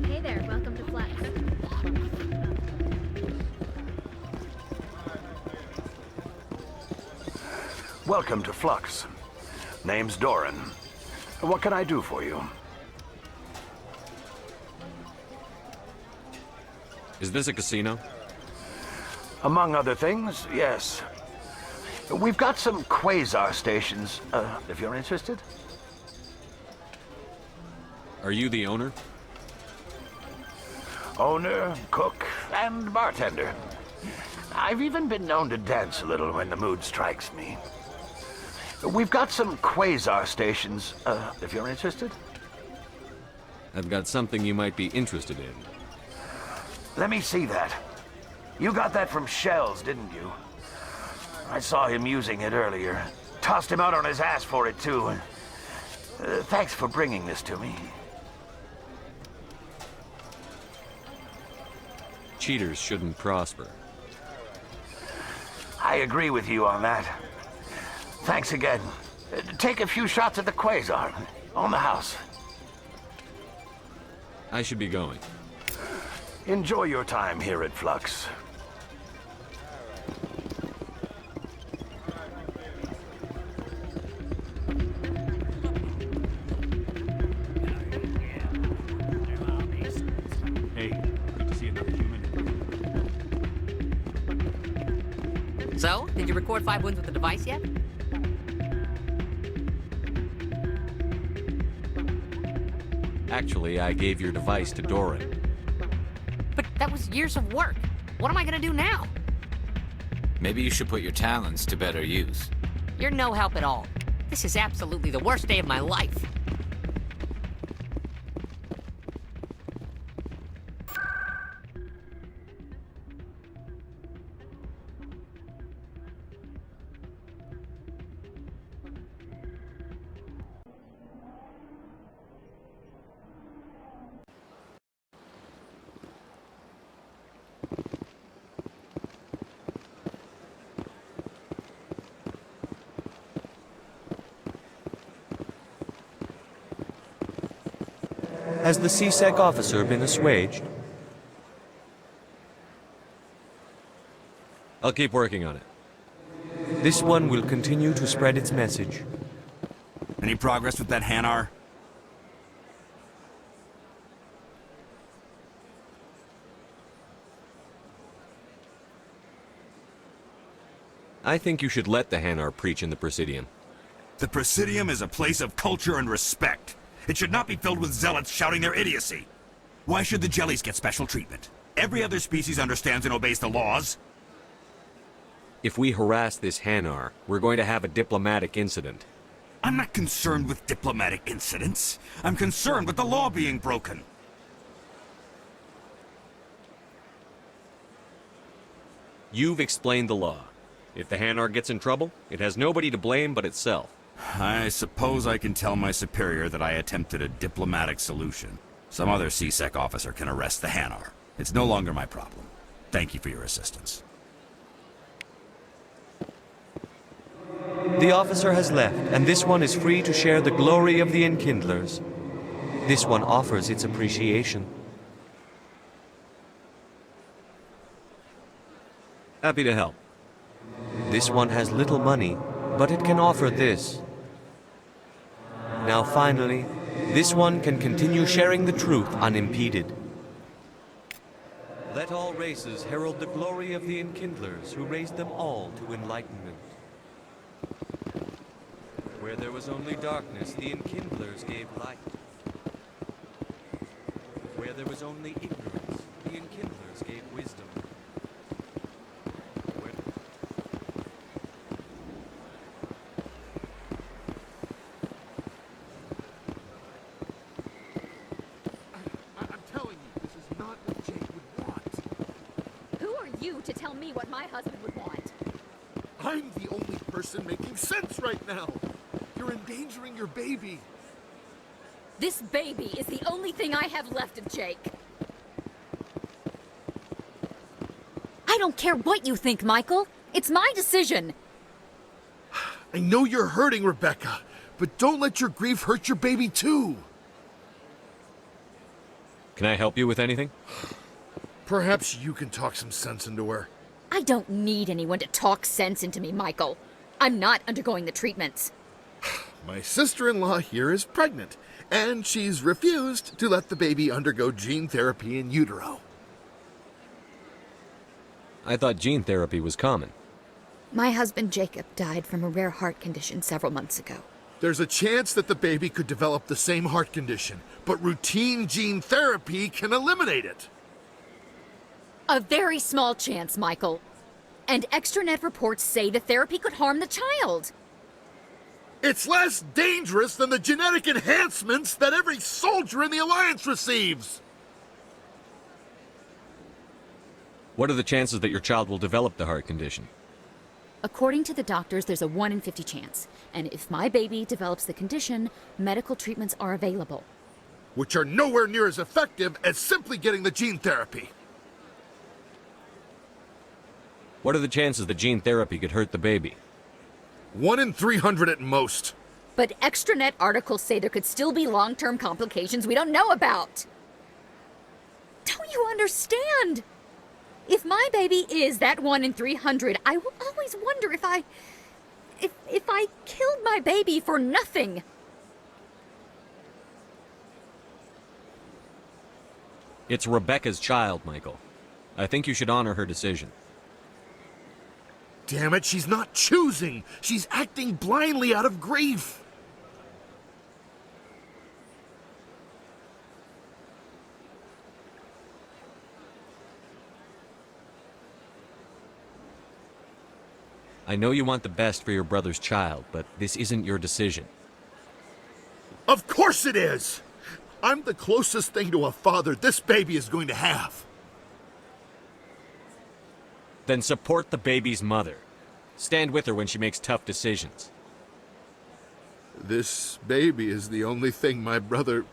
[SPEAKER 9] Hey there, welcome to Flux.
[SPEAKER 14] Welcome to Flux. Name's Doran. What can I do for you?
[SPEAKER 2] Is this a casino?
[SPEAKER 14] Among other things, yes. We've got some quasar stations, if you're interested.
[SPEAKER 2] Are you the owner?
[SPEAKER 14] Owner, cook, and bartender. I've even been known to dance a little when the mood strikes me. We've got some quasar stations, if you're interested.
[SPEAKER 2] I've got something you might be interested in.
[SPEAKER 14] Let me see that. You got that from Shells, didn't you? I saw him using it earlier. Tossed him out on his ass for it, too. Thanks for bringing this to me.
[SPEAKER 2] Cheaters shouldn't prosper.
[SPEAKER 14] I agree with you on that. Thanks again. Take a few shots at the quasar. On the house.
[SPEAKER 2] I should be going.
[SPEAKER 14] Enjoy your time here at Flux.
[SPEAKER 3] Hey, good to see another human.
[SPEAKER 1] So, did you record 5 wins with the device yet?
[SPEAKER 2] Actually, I gave your device to Doran.
[SPEAKER 1] But that was years of work. What am I gonna do now?
[SPEAKER 16] Maybe you should put your talents to better use.
[SPEAKER 1] You're no help at all. This is absolutely the worst day of my life.
[SPEAKER 13] Has the CSEC officer been assuaged?
[SPEAKER 2] I'll keep working on it.
[SPEAKER 13] This one will continue to spread its message.
[SPEAKER 22] Any progress with that Hanar?
[SPEAKER 2] I think you should let the Hanar preach in the Presidium.
[SPEAKER 23] The Presidium is a place of culture and respect. It should not be filled with zealots shouting their idiocy. Why should the jellies get special treatment? Every other species understands and obeys the laws.
[SPEAKER 2] If we harass this Hanar, we're going to have a diplomatic incident.
[SPEAKER 23] I'm not concerned with diplomatic incidents. I'm concerned with the law being broken.
[SPEAKER 2] You've explained the law. If the Hanar gets in trouble, it has nobody to blame but itself.
[SPEAKER 23] I suppose I can tell my superior that I attempted a diplomatic solution. Some other CSEC officer can arrest the Hanar. It's no longer my problem. Thank you for your assistance.
[SPEAKER 13] The officer has left, and this one is free to share the glory of the Enkindlers. This one offers its appreciation.
[SPEAKER 2] Happy to help.
[SPEAKER 13] This one has little money, but it can offer this. Now finally, this one can continue sharing the truth unimpeded. Let all races herald the glory of the Enkindlers who raised them all to enlightenment. Where there was only darkness, the Enkindlers gave light. Where there was only ignorance, the Enkindlers gave wisdom.
[SPEAKER 6] I'm telling you, this is not what Jake would want.
[SPEAKER 7] Who are you to tell me what my husband would want?
[SPEAKER 6] I'm the only person making sense right now. You're endangering your baby.
[SPEAKER 7] This baby is the only thing I have left of Jake. I don't care what you think, Michael. It's my decision.
[SPEAKER 6] I know you're hurting, Rebecca, but don't let your grief hurt your baby too.
[SPEAKER 2] Can I help you with anything?
[SPEAKER 6] Perhaps you can talk some sense into her.
[SPEAKER 7] I don't need anyone to talk sense into me, Michael. I'm not undergoing the treatments.
[SPEAKER 6] My sister-in-law here is pregnant, and she's refused to let the baby undergo gene therapy in utero.
[SPEAKER 2] I thought gene therapy was common.
[SPEAKER 7] My husband Jacob died from a rare heart condition several months ago.
[SPEAKER 6] There's a chance that the baby could develop the same heart condition, but routine gene therapy can eliminate it.
[SPEAKER 7] A very small chance, Michael. And extranet reports say the therapy could harm the child.
[SPEAKER 6] It's less dangerous than the genetic enhancements that every soldier in the Alliance receives.
[SPEAKER 2] What are the chances that your child will develop the heart condition?
[SPEAKER 7] According to the doctors, there's a 1 in 50 chance. And if my baby develops the condition, medical treatments are available.
[SPEAKER 6] Which are nowhere near as effective as simply getting the gene therapy.
[SPEAKER 2] What are the chances that gene therapy could hurt the baby?
[SPEAKER 6] 1 in 300 at most.
[SPEAKER 7] But extranet articles say there could still be long-term complications we don't know about. Don't you understand? If my baby is that 1 in 300, I will always wonder if I killed my baby for nothing.
[SPEAKER 2] It's Rebecca's child, Michael. I think you should honor her decision.
[SPEAKER 6] Damn it, she's not choosing. She's acting blindly out of grief.
[SPEAKER 2] I know you want the best for your brother's child, but this isn't your decision.
[SPEAKER 6] Of course it is! I'm the closest thing to a father this baby is going to have.
[SPEAKER 2] Then support the baby's mother. Stand with her when she makes tough decisions.
[SPEAKER 6] This baby is the only thing my brother...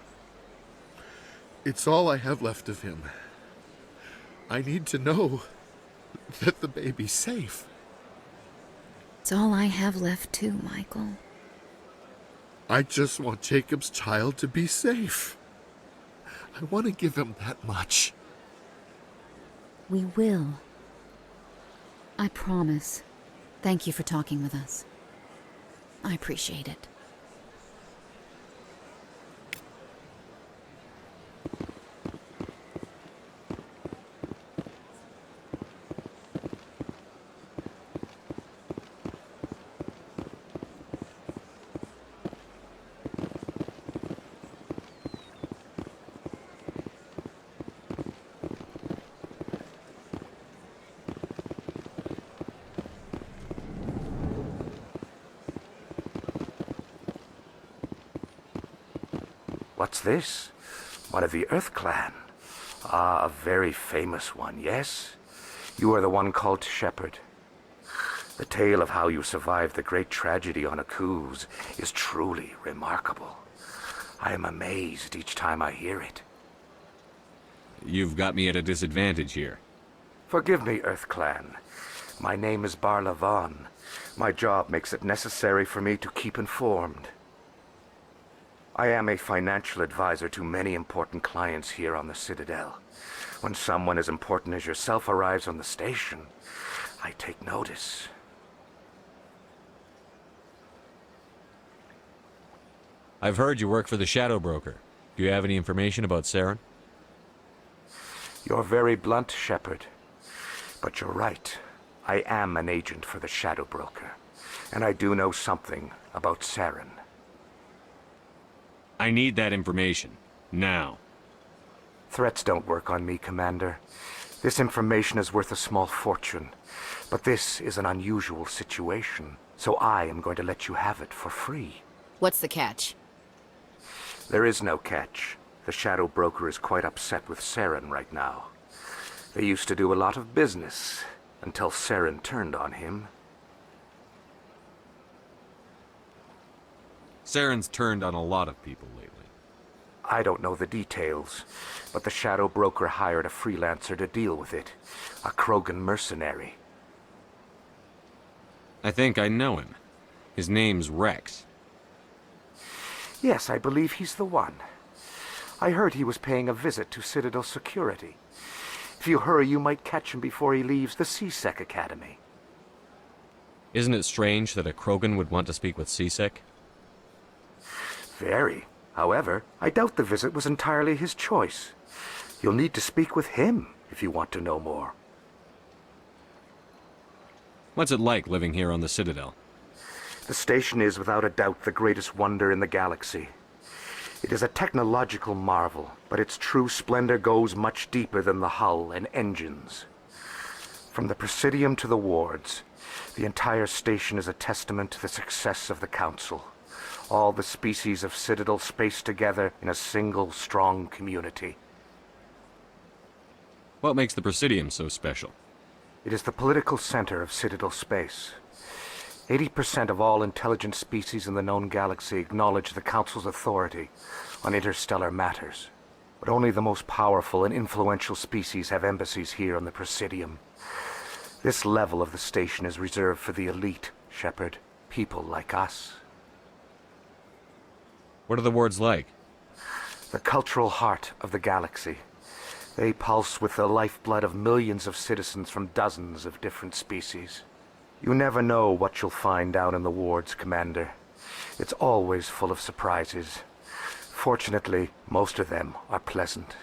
[SPEAKER 6] It's all I have left of him. I need to know that the baby's safe.
[SPEAKER 7] It's all I have left too, Michael.
[SPEAKER 6] I just want Jacob's child to be safe. I want to give him that much.
[SPEAKER 7] We will. I promise. Thank you for talking with us. I appreciate it.
[SPEAKER 14] What's this? One of the Earth Clan. Ah, a very famous one, yes? You are the one called Shepherd. The tale of how you survived the great tragedy on Akuz is truly remarkable. I am amazed each time I hear it.
[SPEAKER 2] You've got me at a disadvantage here.
[SPEAKER 14] Forgive me, Earth Clan. My name is Barla Vaughn. My job makes it necessary for me to keep informed. I am a financial advisor to many important clients here on the Citadel. When someone as important as yourself arrives on the station, I take notice.
[SPEAKER 2] I've heard you work for the Shadow Broker. Do you have any information about Saren?
[SPEAKER 15] You're very blunt, Shepard. But you're right. I am an agent for the Shadow Broker. And I do know something about Saren.
[SPEAKER 2] I need that information. Now.
[SPEAKER 15] Threats don't work on me, Commander. This information is worth a small fortune. But this is an unusual situation, so I am going to let you have it for free.
[SPEAKER 5] What's the catch?
[SPEAKER 15] There is no catch. The Shadow Broker is quite upset with Saren right now. They used to do a lot of business, until Saren turned on him.
[SPEAKER 2] Saren's turned on a lot of people lately.
[SPEAKER 15] I don't know the details, but the Shadow Broker hired a freelancer to deal with it. A Krogan mercenary.
[SPEAKER 2] I think I know him. His name's Rex.
[SPEAKER 15] Yes, I believe he's the one. I heard he was paying a visit to Citadel security. If you hurry, you might catch him before he leaves the C-Sec Academy.
[SPEAKER 2] Isn't it strange that a Krogan would want to speak with C-Sec?
[SPEAKER 15] Very. However, I doubt the visit was entirely his choice. You'll need to speak with him if you want to know more.
[SPEAKER 2] What's it like living here on the Citadel?
[SPEAKER 15] The station is without a doubt the greatest wonder in the galaxy. It is a technological marvel, but its true splendor goes much deeper than the hull and engines. From the Presidium to the wards, the entire station is a testament to the success of the Council. All the species of Citadel spaced together in a single strong community.
[SPEAKER 2] What makes the Presidium so special?
[SPEAKER 15] It is the political center of Citadel space. 80% of all intelligent species in the known galaxy acknowledge the Council's authority on interstellar matters. But only the most powerful and influential species have embassies here on the Presidium. This level of the station is reserved for the elite, Shepard. People like us.
[SPEAKER 2] What are the wards like?
[SPEAKER 15] The cultural heart of the galaxy. They pulse with the lifeblood of millions of citizens from dozens of different species. You never know what you'll find down in the wards, Commander. It's always full of surprises. Fortunately, most of them are pleasant.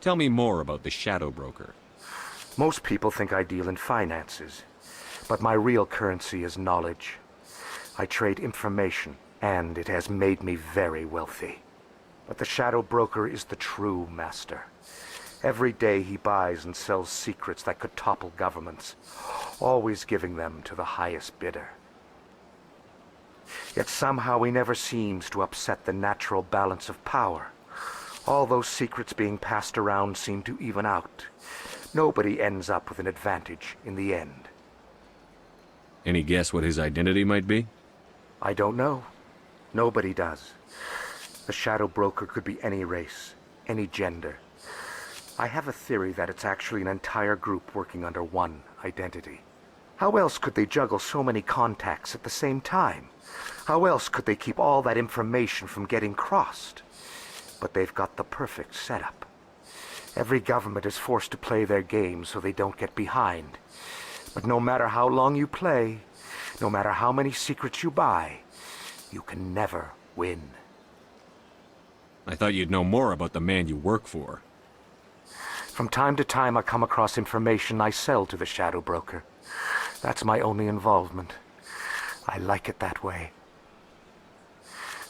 [SPEAKER 2] Tell me more about the Shadow Broker.
[SPEAKER 15] Most people think I deal in finances, but my real currency is knowledge. I trade information, and it has made me very wealthy. But the Shadow Broker is the true master. Every day he buys and sells secrets that could topple governments, always giving them to the highest bidder. Yet somehow he never seems to upset the natural balance of power. All those secrets being passed around seem to even out. Nobody ends up with an advantage in the end.
[SPEAKER 2] Any guess what his identity might be?
[SPEAKER 15] I don't know. Nobody does. The Shadow Broker could be any race, any gender. I have a theory that it's actually an entire group working under one identity. How else could they juggle so many contacts at the same time? How else could they keep all that information from getting crossed? But they've got the perfect setup. Every government is forced to play their game so they don't get behind. But no matter how long you play, no matter how many secrets you buy, you can never win.
[SPEAKER 2] I thought you'd know more about the man you work for.
[SPEAKER 15] From time to time I come across information I sell to the Shadow Broker. That's my only involvement. I like it that way.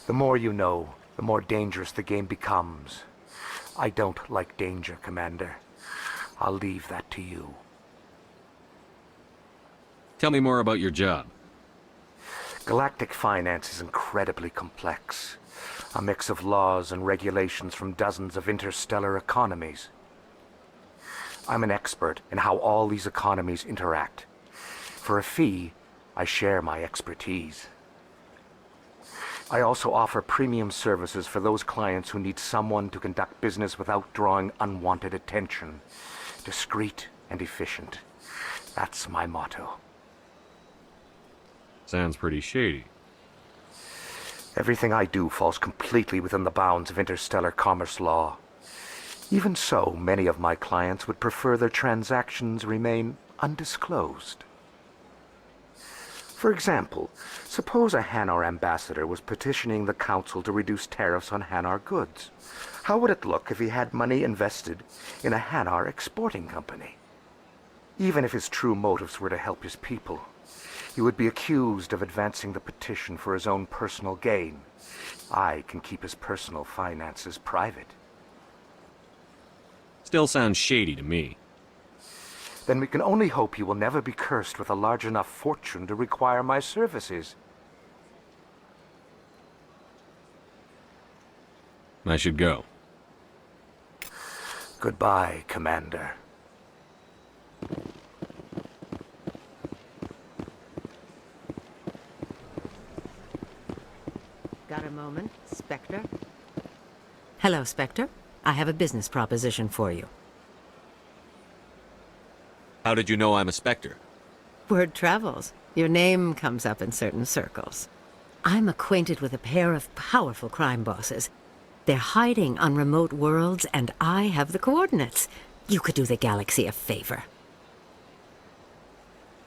[SPEAKER 15] The more you know, the more dangerous the game becomes. I don't like danger, Commander. I'll leave that to you.
[SPEAKER 2] Tell me more about your job.
[SPEAKER 15] Galactic finance is incredibly complex. A mix of laws and regulations from dozens of interstellar economies. I'm an expert in how all these economies interact. For a fee, I share my expertise. I also offer premium services for those clients who need someone to conduct business without drawing unwanted attention. Discreet and efficient. That's my motto.
[SPEAKER 2] Sounds pretty shady.
[SPEAKER 15] Everything I do falls completely within the bounds of interstellar commerce law. Even so, many of my clients would prefer their transactions remain undisclosed. For example, suppose a Hanar ambassador was petitioning the Council to reduce tariffs on Hanar goods. How would it look if he had money invested in a Hanar exporting company? Even if his true motives were to help his people, he would be accused of advancing the petition for his own personal gain. I can keep his personal finances private.
[SPEAKER 2] Still sounds shady to me.
[SPEAKER 15] Then we can only hope he will never be cursed with a large enough fortune to require my services.
[SPEAKER 2] I should go.
[SPEAKER 15] Goodbye, Commander.
[SPEAKER 11] Got a moment, Spectre? Hello, Spectre. I have a business proposition for you.
[SPEAKER 2] How did you know I'm a Spectre?
[SPEAKER 11] Word travels. Your name comes up in certain circles. I'm acquainted with a pair of powerful crime bosses. They're hiding on remote worlds, and I have the coordinates. You could do the galaxy a favor.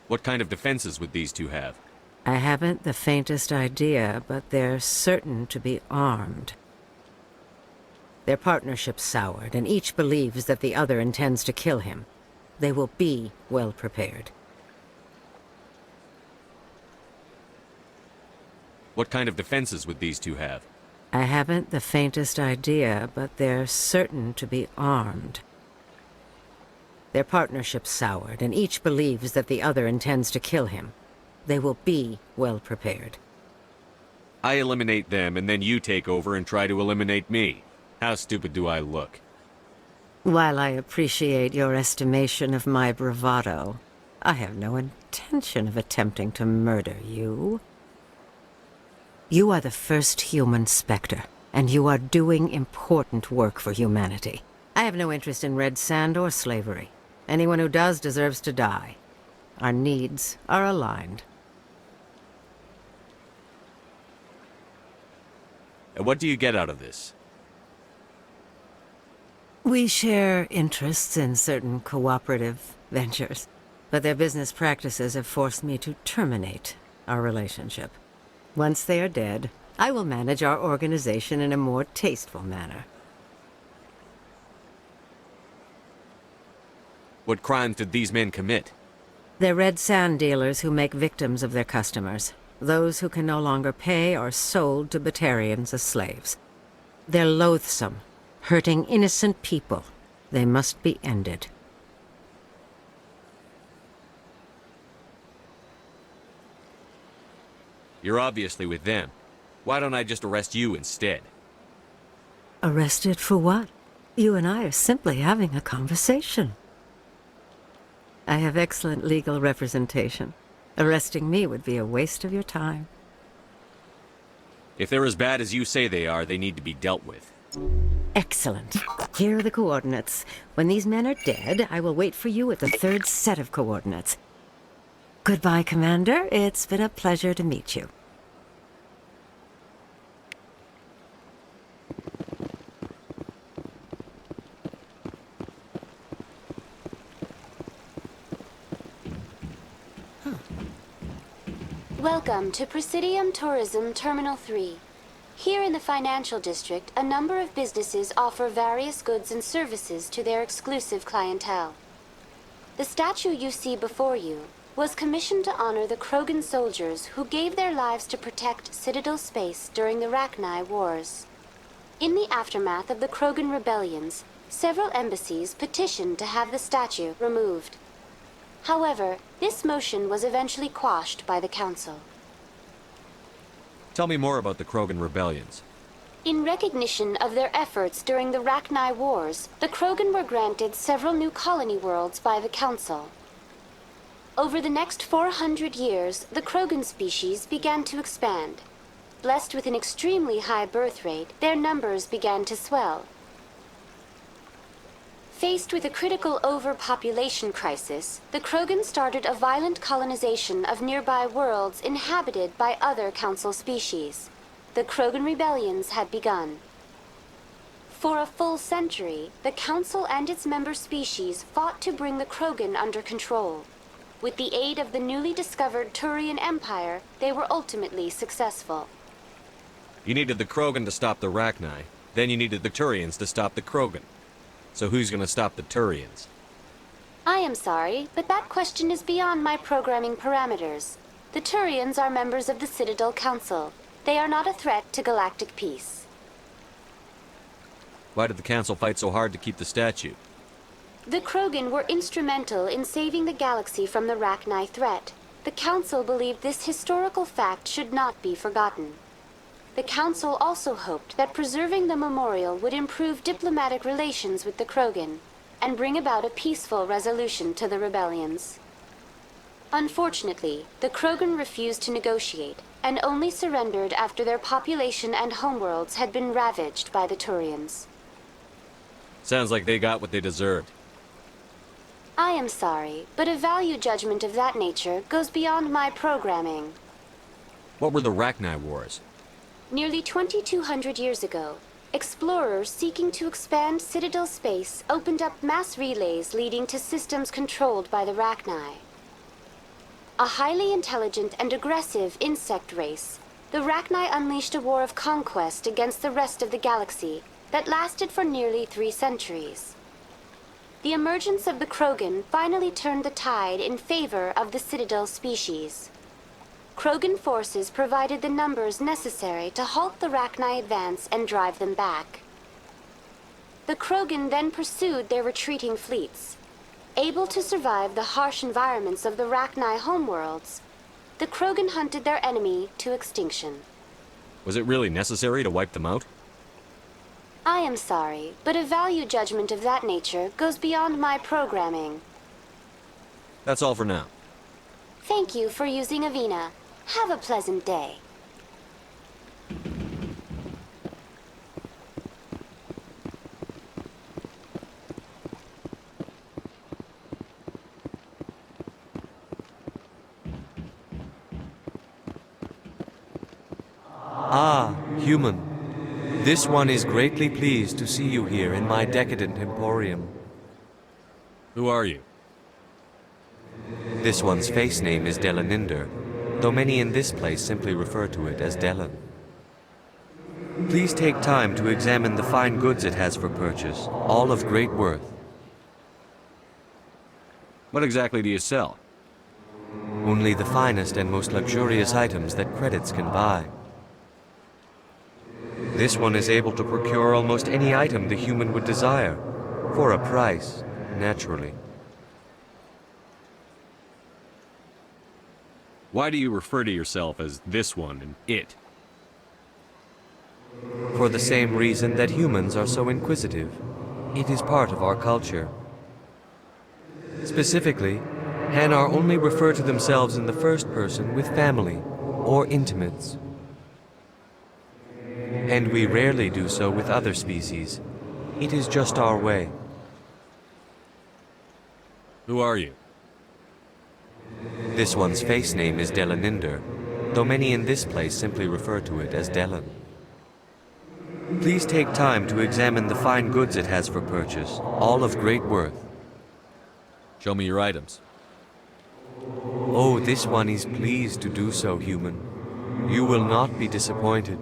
[SPEAKER 2] What kind of defenses would these two have?
[SPEAKER 11] I haven't the faintest idea, but they're certain to be armed. Their partnership's soured, and each believes that the other intends to kill him. They will be well prepared.
[SPEAKER 2] What kind of defenses would these two have?
[SPEAKER 11] I haven't the faintest idea, but they're certain to be armed. Their partnership's soured, and each believes that the other intends to kill him. They will be well prepared.
[SPEAKER 2] I eliminate them, and then you take over and try to eliminate me. How stupid do I look?
[SPEAKER 11] While I appreciate your estimation of my bravado, I have no intention of attempting to murder you. You are the first human Spectre, and you are doing important work for humanity. I have no interest in red sand or slavery. Anyone who does deserves to die. Our needs are aligned.
[SPEAKER 2] And what do you get out of this?
[SPEAKER 11] We share interests in certain cooperative ventures, but their business practices have forced me to terminate our relationship. Once they are dead, I will manage our organization in a more tasteful manner.
[SPEAKER 2] What crimes did these men commit?
[SPEAKER 11] They're red sand dealers who make victims of their customers. Those who can no longer pay are sold to Batarians as slaves. They're loathsome, hurting innocent people. They must be ended.
[SPEAKER 2] You're obviously with them. Why don't I just arrest you instead?
[SPEAKER 11] Arrested for what? You and I are simply having a conversation. I have excellent legal representation. Arresting me would be a waste of your time.
[SPEAKER 2] If they're as bad as you say they are, they need to be dealt with.
[SPEAKER 11] Excellent. Here are the coordinates. When these men are dead, I will wait for you at the third set of coordinates. Goodbye, Commander. It's been a pleasure to meet you.
[SPEAKER 9] Welcome to Presidium Tourism Terminal 3. Here in the financial district, a number of businesses offer various goods and services to their exclusive clientele. The statue you see before you was commissioned to honor the Krogan soldiers who gave their lives to protect Citadel space during the Rachni Wars. In the aftermath of the Krogan Rebellions, several embassies petitioned to have the statue removed. However, this motion was eventually quashed by the Council.
[SPEAKER 2] Tell me more about the Krogan Rebellions.
[SPEAKER 9] In recognition of their efforts during the Rachni Wars, the Krogan were granted several new colony worlds by the Council. Over the next 400 years, the Krogan species began to expand. Blessed with an extremely high birth rate, their numbers began to swell. Faced with a critical overpopulation crisis, the Krogan started a violent colonization of nearby worlds inhabited by other Council species. The Krogan Rebellions had begun. For a full century, the Council and its member species fought to bring the Krogan under control. With the aid of the newly discovered Turian Empire, they were ultimately successful.
[SPEAKER 2] You needed the Krogan to stop the Rachni, then you needed the Turians to stop the Krogan. So who's gonna stop the Turians?
[SPEAKER 9] I am sorry, but that question is beyond my programming parameters. The Turians are members of the Citadel Council. They are not a threat to galactic peace.
[SPEAKER 2] Why did the Council fight so hard to keep the statue?
[SPEAKER 9] The Krogan were instrumental in saving the galaxy from the Rachni threat. The Council believed this historical fact should not be forgotten. The Council also hoped that preserving the memorial would improve diplomatic relations with the Krogan and bring about a peaceful resolution to the rebellions. Unfortunately, the Krogan refused to negotiate and only surrendered after their population and homeworlds had been ravaged by the Turians.
[SPEAKER 2] Sounds like they got what they deserved.
[SPEAKER 9] I am sorry, but a value judgment of that nature goes beyond my programming.
[SPEAKER 2] What were the Rachni Wars?
[SPEAKER 9] Nearly 2,200 years ago, explorers seeking to expand Citadel space opened up mass relays leading to systems controlled by the Rachni. A highly intelligent and aggressive insect race, the Rachni unleashed a war of conquest against the rest of the galaxy that lasted for nearly 3 centuries. The emergence of the Krogan finally turned the tide in favor of the Citadel species. Krogan forces provided the numbers necessary to halt the Rachni advance and drive them back. The Krogan then pursued their retreating fleets. Able to survive the harsh environments of the Rachni homeworlds, the Krogan hunted their enemy to extinction.
[SPEAKER 2] Was it really necessary to wipe them out?
[SPEAKER 9] I am sorry, but a value judgment of that nature goes beyond my programming.
[SPEAKER 2] That's all for now.
[SPEAKER 9] Thank you for using Avina. Have a pleasant day.
[SPEAKER 13] Ah, human. This one is greatly pleased to see you here in my decadent emporium.
[SPEAKER 2] Who are you?
[SPEAKER 13] This one's face name is Delaninder, though many in this place simply refer to it as Delan. Please take time to examine the fine goods it has for purchase, all of great worth.
[SPEAKER 2] What exactly do you sell?
[SPEAKER 13] Only the finest and most luxurious items that credits can buy. This one is able to procure almost any item the human would desire, for a price, naturally.
[SPEAKER 2] Why do you refer to yourself as this one and it?
[SPEAKER 13] For the same reason that humans are so inquisitive. It is part of our culture. Specifically, Hanar only refer to themselves in the first person with family or intimates. And we rarely do so with other species. It is just our way.
[SPEAKER 2] Who are you?
[SPEAKER 13] This one's face name is Delaninder, though many in this place simply refer to it as Delan. Please take time to examine the fine goods it has for purchase, all of great worth.
[SPEAKER 2] Show me your items.
[SPEAKER 13] Oh, this one is pleased to do so, human. You will not be disappointed.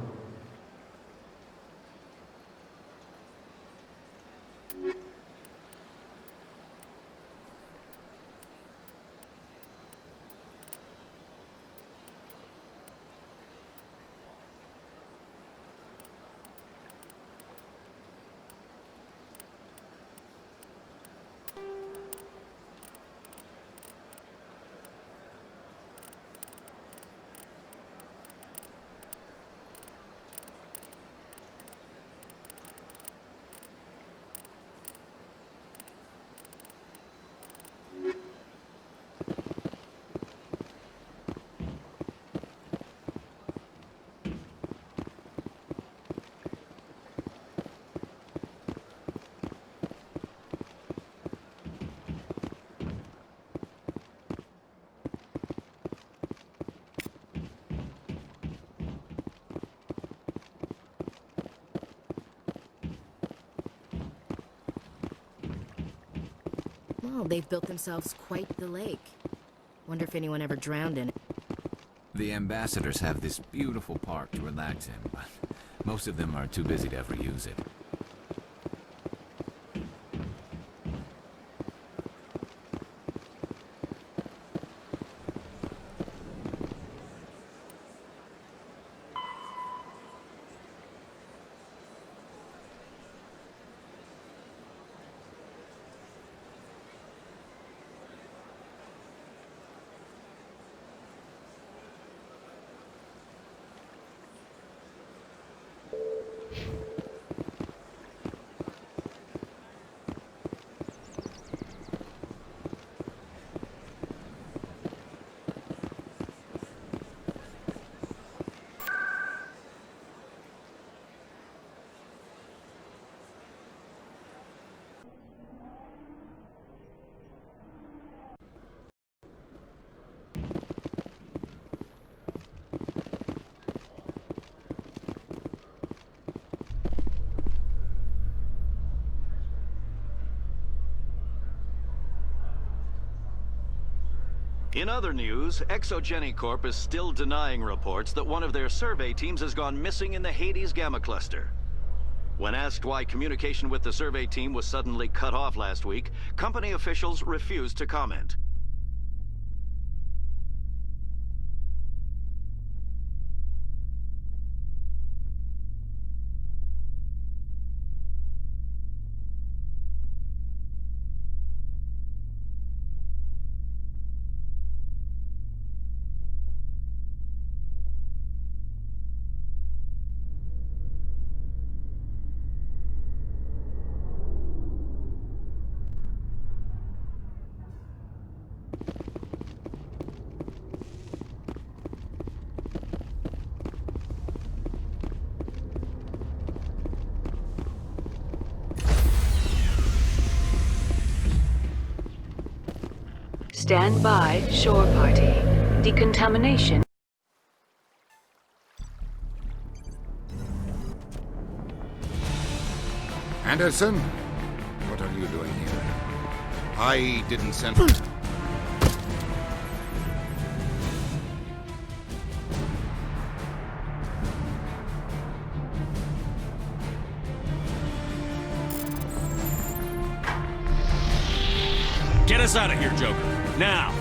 [SPEAKER 5] Well, they've built themselves quite the lake. Wonder if anyone ever drowned in it.
[SPEAKER 16] The ambassadors have this beautiful park to relax in, but most of them are too busy to ever use it.
[SPEAKER 17] In other news, Exogeny Corp is still denying reports that one of their survey teams has gone missing in the Hades Gamma Cluster. When asked why communication with the survey team was suddenly cut off last week, company officials refused to comment.
[SPEAKER 18] Stand by, shore party. Decontamination.
[SPEAKER 8] Anderson? What are you doing here? I didn't send...
[SPEAKER 2] Get us out of here, Joker. Now!